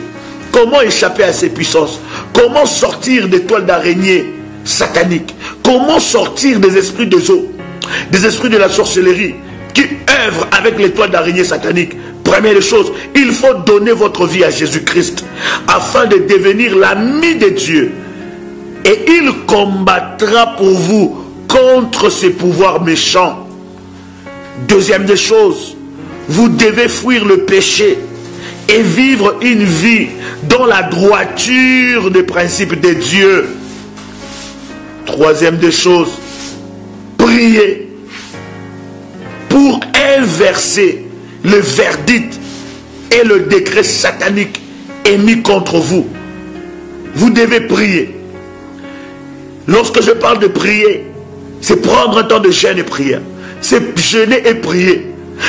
Comment échapper à ces puissances? Comment sortir des toiles d'araignée sataniques? Comment sortir des esprits des eaux, des esprits de la sorcellerie qui œuvrent avec les toiles d'araignée sataniques? Première chose, il faut donner votre vie à Jésus-Christ afin de devenir l'ami de Dieu. Et il combattra pour vous contre ces pouvoirs méchants. Deuxième des choses, vous devez fuir le péché et vivre une vie dans la droiture des principes de Dieu. Troisième des choses, priez pour inverser le verdict et le décret satanique émis contre vous. Vous devez prier. Lorsque je parle de prier, c'est prendre un temps de jeûne et prière. C'est jeûner et prier.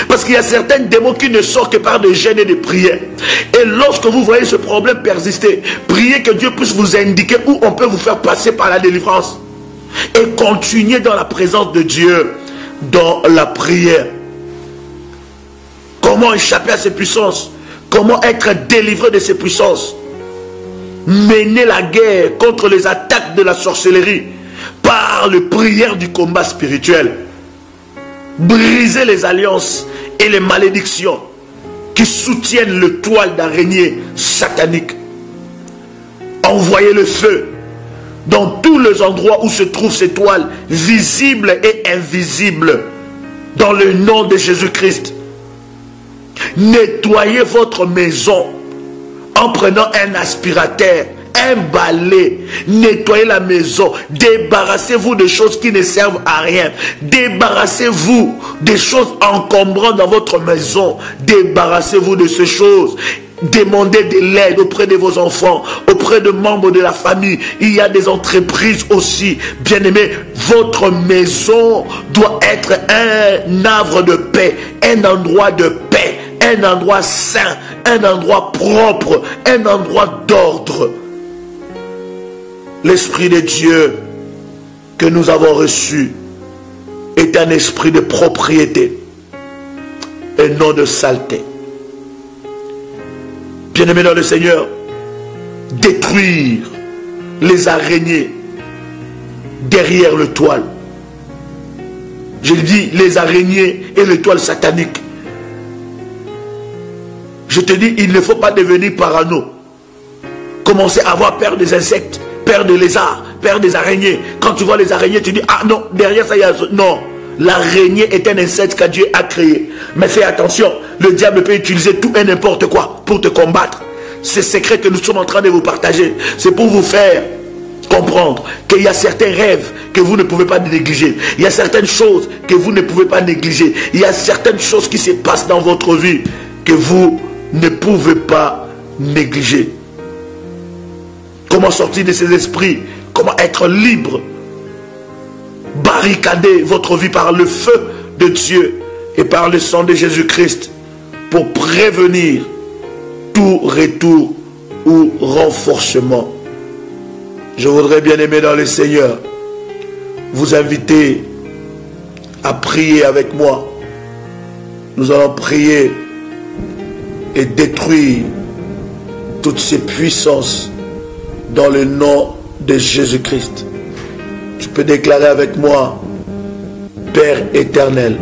Parce qu'il y a certains démons qui ne sortent que par des jeûnes et des prières. Et lorsque vous voyez ce problème persister, priez que Dieu puisse vous indiquer où on peut vous faire passer par la délivrance. Et continuez dans la présence de Dieu, dans la prière. Comment échapper à ces puissances? Comment être délivré de ces puissances? Mener la guerre contre les attaques de la sorcellerie par le prière du combat spirituel. Briser les alliances et les malédictions qui soutiennent le toile d'araignée satanique. Envoyer le feu dans tous les endroits où se trouvent ces toiles, visibles et invisibles, dans le nom de Jésus-Christ. Nettoyez votre maison en prenant un aspirateur, un balai. Nettoyez la maison. Débarrassez-vous de choses qui ne servent à rien. Débarrassez-vous des choses encombrant dans votre maison. Débarrassez-vous de ces choses. Demandez de l'aide auprès de vos enfants, auprès de membres de la famille. Il y a des entreprises aussi. Bien-aimés, votre maison doit être un havre de paix, un endroit de paix, un endroit saint, un endroit propre, un endroit d'ordre. L'Esprit de Dieu que nous avons reçu est un esprit de propriété et non de saleté. Bien-aimés dans le Seigneur, détruire les araignées derrière le toile. Je dis les araignées et le toile satanique. Je te dis, il ne faut pas devenir parano. Commencer à avoir peur des insectes, peur des lézards, peur des araignées. Quand tu vois les araignées, tu dis, ah non, derrière ça il y a... Non, l'araignée est un insecte que Dieu a créé. Mais fais attention, le diable peut utiliser tout et n'importe quoi pour te combattre. C'est secret que nous sommes en train de vous partager. C'est pour vous faire comprendre qu'il y a certains rêves que vous ne pouvez pas négliger. Il y a certaines choses que vous ne pouvez pas négliger. Il y a certaines choses qui se passent dans votre vie que vous ne pouvez pas négliger. Comment sortir de ces esprits? Comment être libre? Barricader votre vie par le feu de Dieu et par le sang de Jésus-Christ pour prévenir tout retour ou renforcement. Je voudrais, bien aimer dans le Seigneur, vous inviter à prier avec moi. Nous allons prier et détruire toutes ces puissances dans le nom de Jésus-Christ. Tu peux déclarer avec moi: Père éternel,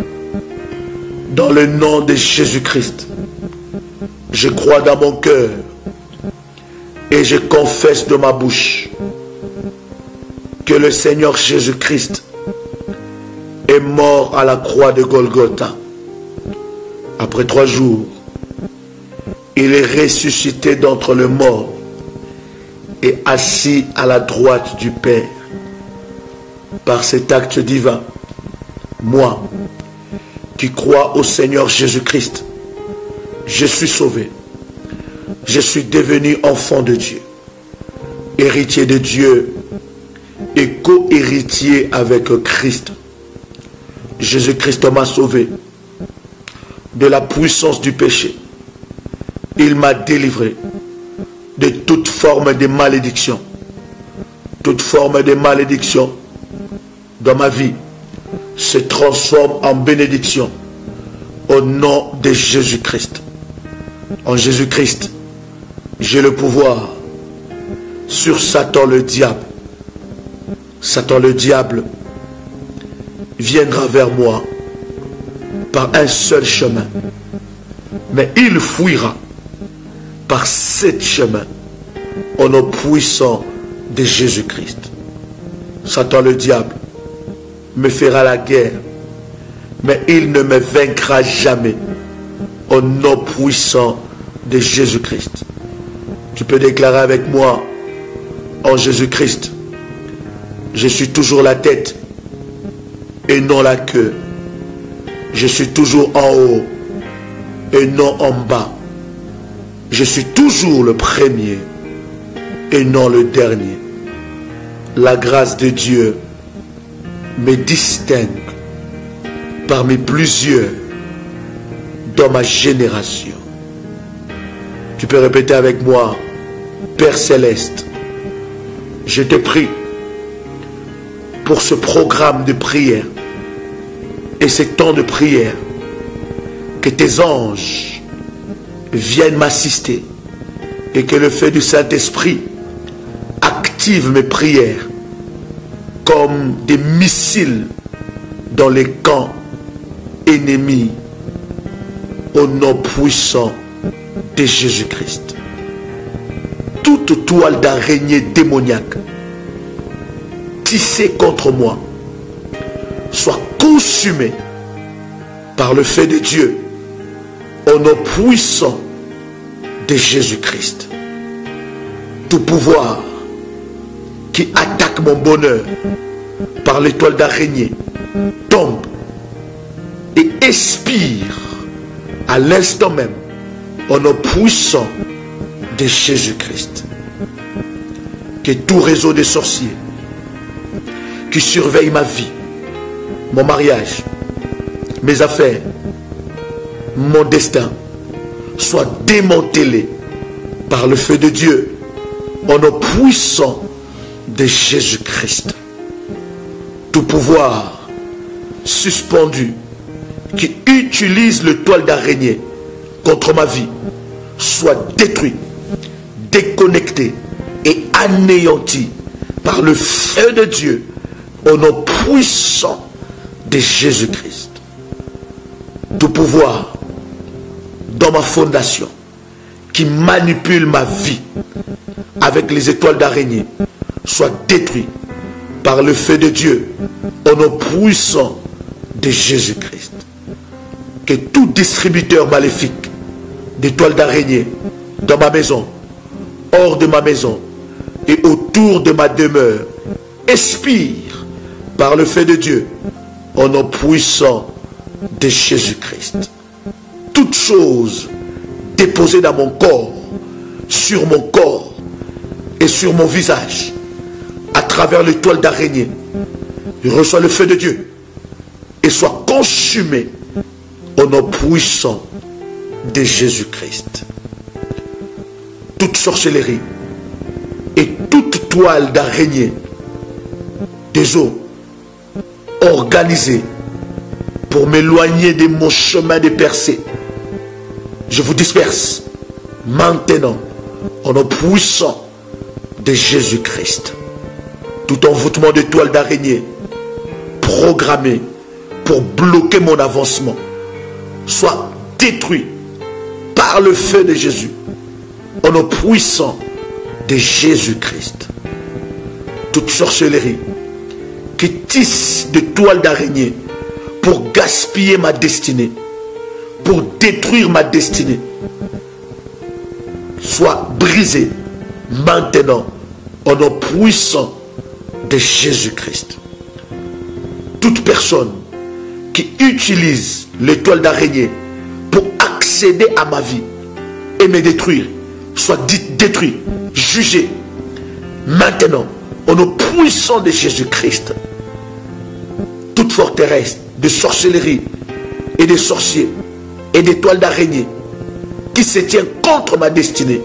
dans le nom de Jésus-Christ, je crois dans mon cœur et je confesse de ma bouche que le Seigneur Jésus-Christ est mort à la croix de Golgotha. Après 3 jours, il est ressuscité d'entre les morts et assis à la droite du Père. Par cet acte divin, moi, qui crois au Seigneur Jésus-Christ, je suis sauvé. Je suis devenu enfant de Dieu, héritier de Dieu et co-héritier avec Christ. Jésus-Christ m'a sauvé de la puissance du péché. Il m'a délivré de toute forme de malédiction. Toute forme de malédiction dans ma vie se transforme en bénédiction au nom de Jésus-Christ. En Jésus-Christ, j'ai le pouvoir sur Satan le diable. Satan le diable viendra vers moi par un seul chemin, mais il fuira par 7 chemins au nom puissant de Jésus-Christ. Satan le diable me fera la guerre, mais il ne me vaincra jamais au nom puissant de Jésus-Christ. Tu peux déclarer avec moi: en Jésus-Christ, je suis toujours la tête et non la queue. Je suis toujours en haut et non en bas. Je suis toujours le premier et non le dernier. La grâce de Dieu me distingue parmi plusieurs dans ma génération. Tu peux répéter avec moi: Père Céleste, je te prie pour ce programme de prière et ce temps de prière que tes anges viennent m'assister et que le feu du Saint-Esprit active mes prières comme des missiles dans les camps ennemis, au nom puissant de Jésus-Christ. Toute toile d'araignée démoniaque tissée contre moi soit consumée par le feu de Dieu, au nom puissant de Jésus-Christ. Tout pouvoir qui attaque mon bonheur par l'étoile d'araignée tombe et expire à l'instant même au nom puissant de Jésus-Christ. Que tout réseau de sorciers qui surveille ma vie, mon mariage, mes affaires, mon destin, soit démantelé par le feu de Dieu au nom puissant de Jésus-Christ. Tout pouvoir suspendu qui utilise le toile d'araignée contre ma vie soit détruit, déconnecté et anéanti par le feu de Dieu au nom puissant de Jésus-Christ. Tout pouvoir dans ma fondation qui manipule ma vie avec les étoiles d'araignée soit détruit par le feu de Dieu au nom puissant de Jésus-Christ. Que tout distributeur maléfique d'étoiles d'araignée dans ma maison, hors de ma maison et autour de ma demeure expire par le feu de Dieu au nom puissant de Jésus-Christ. Toute chose déposée dans mon corps, sur mon corps et sur mon visage, à travers l'étoile d'araignée, je reçois le feu de Dieu et soit consumé au nom puissant de Jésus-Christ. Toute sorcellerie et toute toile d'araignée des eaux organisée pour m'éloigner de mon chemin de percée, je vous disperse maintenant au nom puissant de Jésus-Christ. Tout envoûtement de toile d'araignée programmé pour bloquer mon avancement soit détruit par le feu de Jésus au nom puissant de Jésus-Christ. Toute sorcellerie qui tisse de toiles d'araignée pour gaspiller ma destinée, pour détruire ma destinée, soit brisée maintenant au nom puissant de Jésus-Christ. Toute personne qui utilise l'étoile d'araignée pour accéder à ma vie et me détruire, soit détruit, jugé maintenant au nom puissant de Jésus-Christ. Toute forteresse de sorcellerie et de sorciers et d'étoiles d'araignée qui se tient contre ma destinée,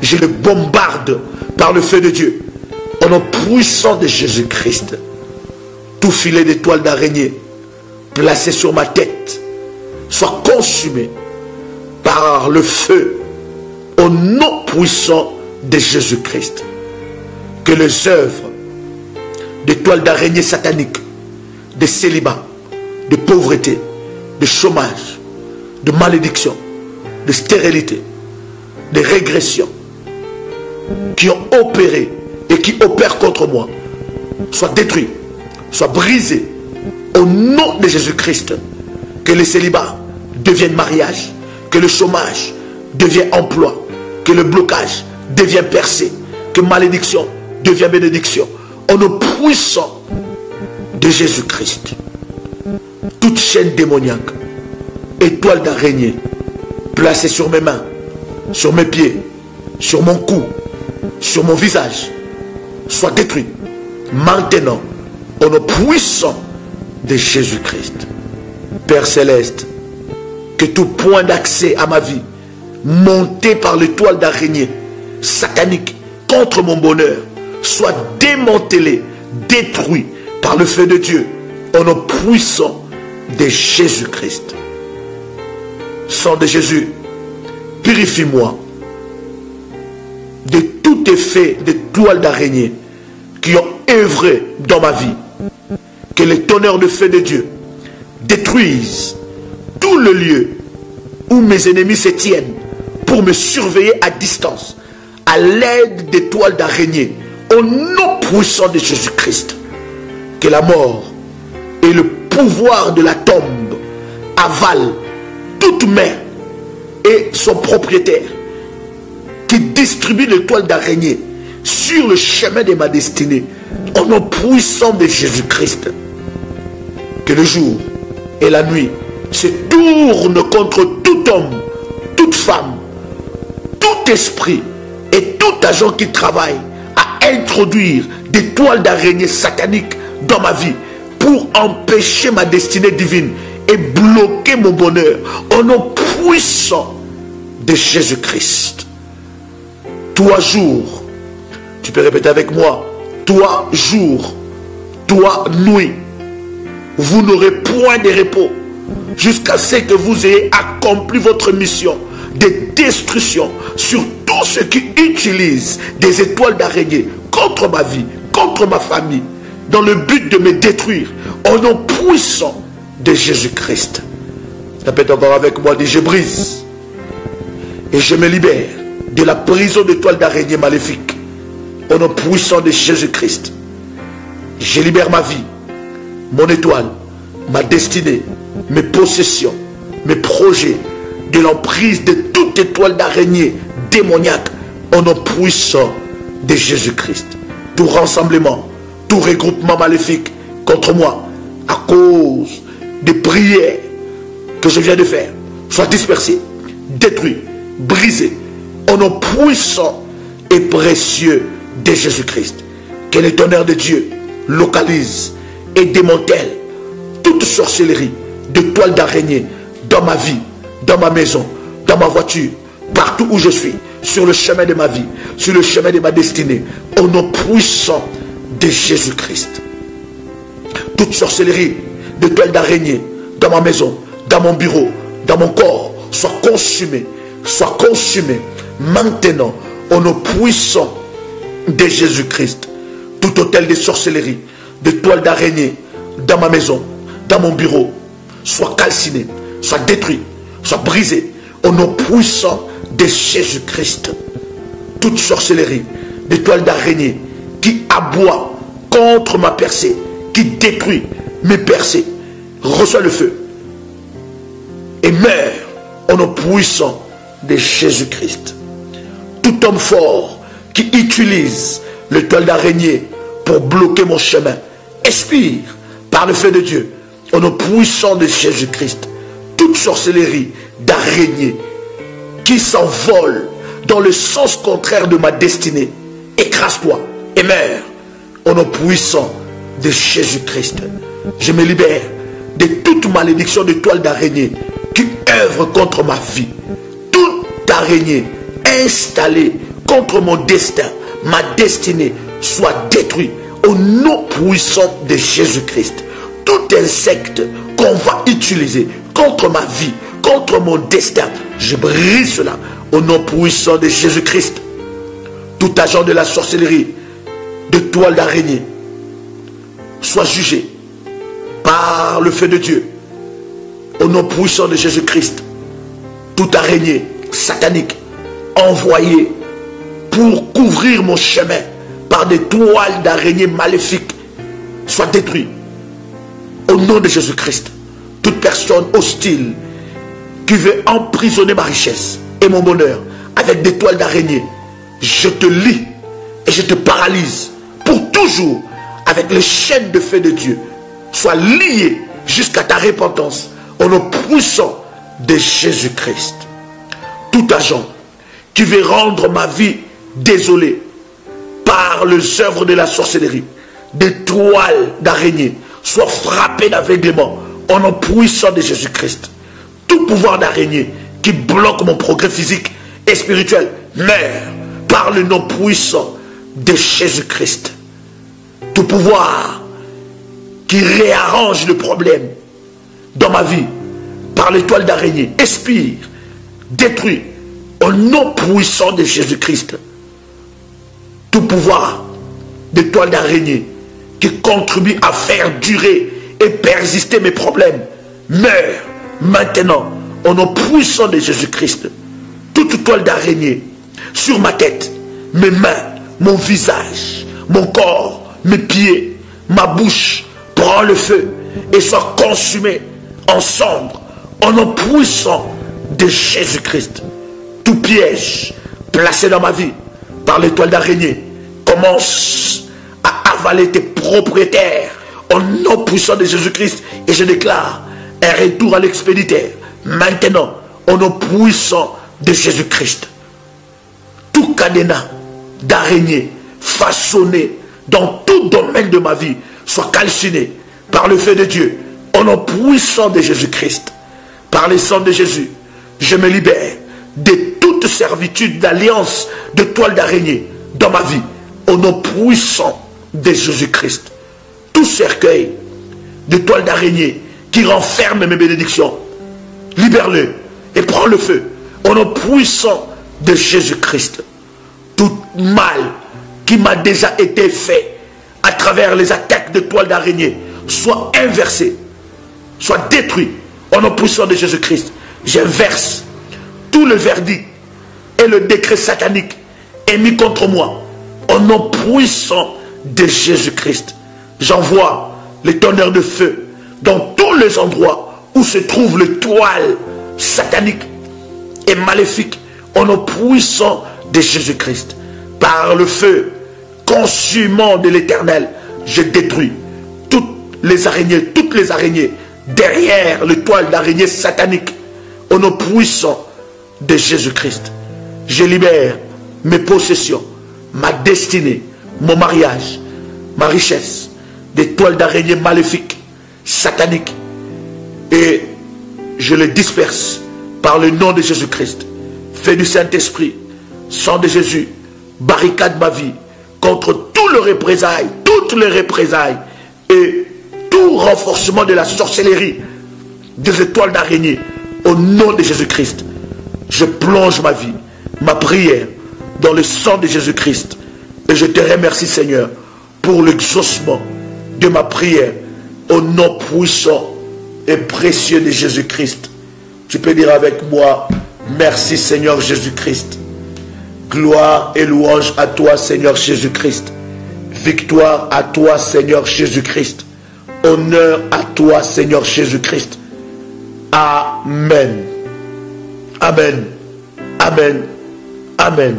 je le bombarde par le feu de Dieu au nom puissant de Jésus-Christ. Tout filet d'étoiles d'araignée placé sur ma tête soit consumé par le feu au nom puissant de Jésus-Christ. Que les œuvres d'étoiles d'araignée sataniques, de célibat, de pauvreté, de chômage, de malédiction, de stérilité, de régression qui ont opéré et qui opèrent contre moi soient détruits, soient brisés au nom de Jésus-Christ. Que le célibat devienne mariage, que le chômage devienne emploi, que le blocage devienne percée, que malédiction devienne bénédiction au nom puissant de Jésus-Christ. Toute chaîne démoniaque, étoile d'araignée placée sur mes mains, sur mes pieds, sur mon cou, sur mon visage, soit détruite maintenant au nom puissant de Jésus-Christ. Père céleste, que tout point d'accès à ma vie monté par l'étoile d'araignée satanique contre mon bonheur soit démantelé, détruit par le feu de Dieu au nom puissant de Jésus-Christ. sang de Jésus, purifie-moi de tout effet de toile d'araignée qui ont œuvré dans ma vie. Que les tonnerres de feu de Dieu détruisent tout le lieu où mes ennemis se tiennent pour me surveiller à distance à l'aide des toiles d'araignée au nom puissant de Jésus-Christ. Que la mort et le pouvoir de la tombe avalent toute main et son propriétaire qui distribue les toiles d'araignée sur le chemin de ma destinée au nom puissant de Jésus-Christ. Que le jour et la nuit se tournent contre tout homme, toute femme, tout esprit et tout agent qui travaille à introduire des toiles d'araignée sataniques dans ma vie pour empêcher ma destinée divine et bloquer mon bonheur au nom puissant de Jésus-Christ. Toi jour, tu peux répéter avec moi, toi jour, toi nuit, vous n'aurez point de repos jusqu'à ce que vous ayez accompli votre mission de destruction sur tous ceux qui utilisent des étoiles d'araignée contre ma vie, contre ma famille, dans le but de me détruire au nom puissant de Jésus-Christ. Répète encore avec moi, dis je brise et je me libère de la prison d'étoiles d'araignée maléfique au nom puissant de Jésus-Christ. Je libère ma vie, mon étoile, ma destinée, mes possessions, mes projets de l'emprise de toute étoile d'araignée démoniaque au nom puissant de Jésus-Christ. Tout rassemblement, tout regroupement maléfique contre moi à cause des prières que je viens de faire soit dispersé, détruit, brisé au nom puissant et précieux de Jésus-Christ. Que les tonnerres de Dieu localisent et démantèlent toute sorcellerie de toiles d'araignée dans ma vie, dans ma maison, dans ma voiture, partout où je suis, sur le chemin de ma vie, sur le chemin de ma destinée, au nom puissant de Jésus-Christ. Toute sorcellerie de toiles d'araignée dans ma maison, dans mon bureau, dans mon corps, soit consumée maintenant au nom puissant de Jésus-Christ. Tout hôtel de sorcellerie, de toiles d'araignée dans ma maison, dans mon bureau, soit calciné, soit détruit, soit brisé au nom puissant de Jésus-Christ. Toute sorcellerie de toiles d'araignée qui aboie contre ma percée, qui détruit mes percées, reçoit le feu et meurt au nom puissant de Jésus-Christ. Tout homme fort qui utilise le toile d'araignée pour bloquer mon chemin, expire par le feu de Dieu au nom puissant de Jésus-Christ. Toute sorcellerie d'araignée qui s'envole dans le sens contraire de ma destinée, écrase-toi et meurs au nom puissant de Jésus-Christ. Je me libère de toute malédiction de toile d'araignée qui œuvre contre ma vie. Toute araignée installée contre mon destin, ma destinée, soit détruite au nom puissant de Jésus-Christ. Tout insecte qu'on va utiliser contre ma vie, contre mon destin, je brise cela au nom puissant de Jésus-Christ. Tout agent de la sorcellerie de toile d'araignée soit jugé par le feu de Dieu au nom puissant de Jésus-Christ. Toute araignée satanique envoyée pour couvrir mon chemin par des toiles d'araignée maléfiques soit détruite au nom de Jésus-Christ. Toute personne hostile qui veut emprisonner ma richesse et mon bonheur avec des toiles d'araignée, je te lie et je te paralyse pour toujours avec les chaînes de feu de Dieu. Sois lié jusqu'à ta repentance au nom puissant de Jésus-Christ. Tout agent qui veut rendre ma vie désolée par les œuvres de la sorcellerie, des toiles d'araignée, soit frappé d'aveuglement au nom puissant de Jésus-Christ. Tout pouvoir d'araignée qui bloque mon progrès physique et spirituel meurt par le nom puissant de Jésus-Christ. Tout pouvoir qui réarrange le problème dans ma vie par l'étoile d'araignée, expire, détruis, au nom puissant de Jésus-Christ, tout pouvoir d'étoile d'araignée qui contribue à faire durer et persister mes problèmes, meurs maintenant, au nom puissant de Jésus-Christ. Toute toile d'araignée sur ma tête, mes mains, mon visage, mon corps, mes pieds, ma bouche, prend le feu et soit consumé en cendres, au nom puissant de Jésus-Christ. Tout piège placé dans ma vie par l'étoile d'araignée commence à avaler tes propriétaires au nom puissant de Jésus-Christ, et je déclare un retour à l'expéditeur maintenant au nom puissant de Jésus-Christ. Tout cadenas d'araignée façonné dans tout domaine de ma vie soit calciné par le feu de Dieu au nom puissant de Jésus-Christ. Par le sang de Jésus, je me libère de toute servitude d'alliance de toile d'araignée dans ma vie au nom puissant de Jésus-Christ. Tout cercueil de toile d'araignée qui renferme mes bénédictions, libère-le et prends le feu au nom puissant de Jésus-Christ. Tout mal qui m'a déjà été fait à travers les attaques de toile d'araignée soit inversé, soit détruit au nom puissant de Jésus-Christ. J'inverse tout le verdict et le décret satanique émis contre moi au nom puissant de Jésus-Christ. J'envoie les tonnerres de feu dans tous les endroits où se trouve le toile satanique et maléfique au nom puissant de Jésus-Christ. Par le feu consumant de l'Éternel, je détruis toutes les araignées derrière le toile d'araignée satanique au nom puissant de Jésus-Christ. Je libère mes possessions, ma destinée, mon mariage, ma richesse, des toiles d'araignée maléfiques, sataniques, et je les disperse par le nom de Jésus-Christ. Feu du Saint-Esprit, sang de Jésus, barricade ma vie contre toutes les représailles et tout renforcement de la sorcellerie des étoiles d'araignée au nom de Jésus-Christ. Je plonge ma vie, ma prière dans le sang de Jésus-Christ, et je te remercie, Seigneur, pour l'exaucement de ma prière au nom puissant et précieux de Jésus-Christ. Tu peux dire avec moi: merci Seigneur Jésus-Christ. Gloire et louange à toi Seigneur Jésus-Christ. Victoire à toi Seigneur Jésus-Christ. Honneur à toi Seigneur Jésus-Christ. Amen. Amen. Amen. Amen.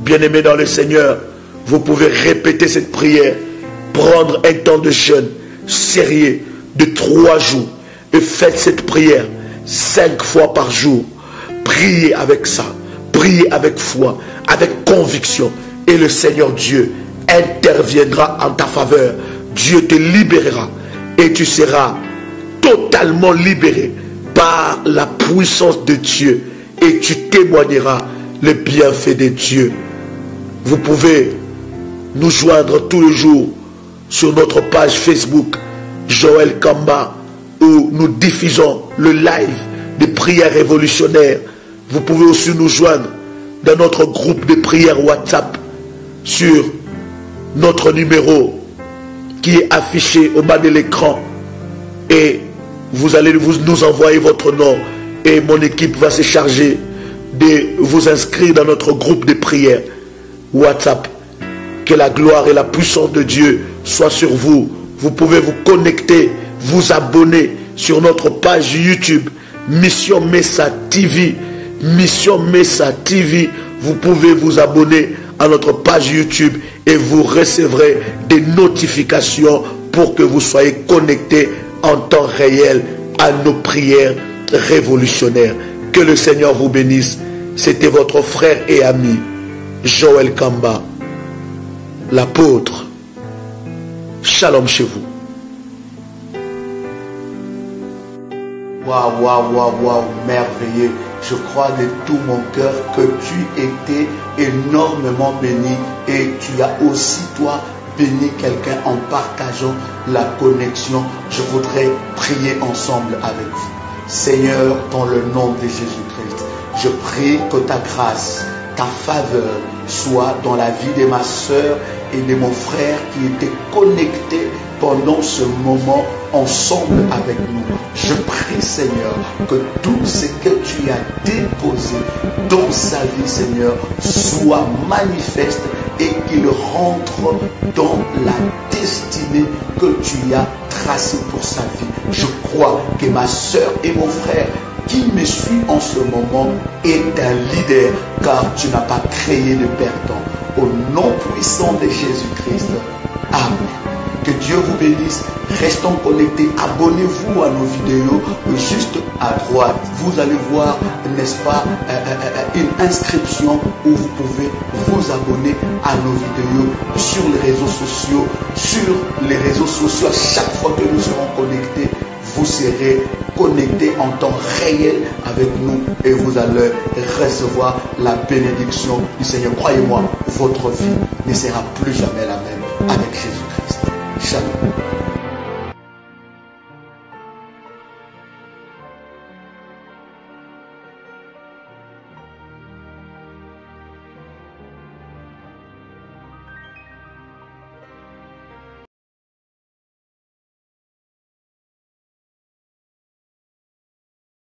Bien-aimés dans le Seigneur, vous pouvez répéter cette prière, prendre un temps de jeûne sérieux de 3 jours et faites cette prière 5 fois par jour. Priez avec ça, priez avec foi, avec conviction, et le Seigneur Dieu interviendra en ta faveur. Dieu te libérera et tu seras totalement libéré par la puissance de Dieu, et tu témoigneras le bienfait de Dieu. Vous pouvez nous joindre tous les jours sur notre page Facebook Joël Kamba, où nous diffusons le live des prières révolutionnaires. Vous pouvez aussi nous joindre dans notre groupe de prières WhatsApp sur notre numéro qui est affiché au bas de l'écran, et vous allez nous envoyer votre nom et mon équipe va se charger de vous inscrire dans notre groupe de prières WhatsApp. Que la gloire et la puissance de Dieu soient sur vous. Vous pouvez vous connecter, vous abonner sur notre page YouTube Mission Messa TV. Mission Messa TV. Vous pouvez vous abonner à notre page YouTube et vous recevrez des notifications pour que vous soyez connectés en temps réel à nos prières révolutionnaires. Que le Seigneur vous bénisse. C'était votre frère et ami Joël Kamba, l'apôtre. Shalom chez vous. Waouh, waouh, waouh, waouh, merveilleux. Je crois de tout mon cœur que tu étais énormément béni, et tu as aussi, toi, béni quelqu'un en partageant la connexion. Je voudrais prier ensemble avec vous. Seigneur, dans le nom de Jésus-Christ, je prie que ta grâce, ta faveur soit dans la vie de ma soeur et de mon frère qui étaient connectés pendant ce moment ensemble avec nous. Je prie, Seigneur, que tout ce que tu as déposé dans sa vie, Seigneur, soit manifeste et qu'il rentre dans la destinée que tu as tracée pour sa vie. Je crois que ma soeur et mon frère qui me suit en ce moment est un leader, car tu n'as pas créé de perdant. Au nom puissant de Jésus-Christ. Amen. Que Dieu vous bénisse. Restons connectés. Abonnez-vous à nos vidéos. Juste à droite, vous allez voir, n'est-ce pas, une inscription où vous pouvez vous abonner à nos vidéos sur les réseaux sociaux. Sur les réseaux sociaux, à chaque fois que nous serons connectés, vous serez connectés en temps réel avec nous et vous allez recevoir la bénédiction du Seigneur. Croyez-moi, votre vie ne sera plus jamais la même avec Jésus-Christ. Shalom.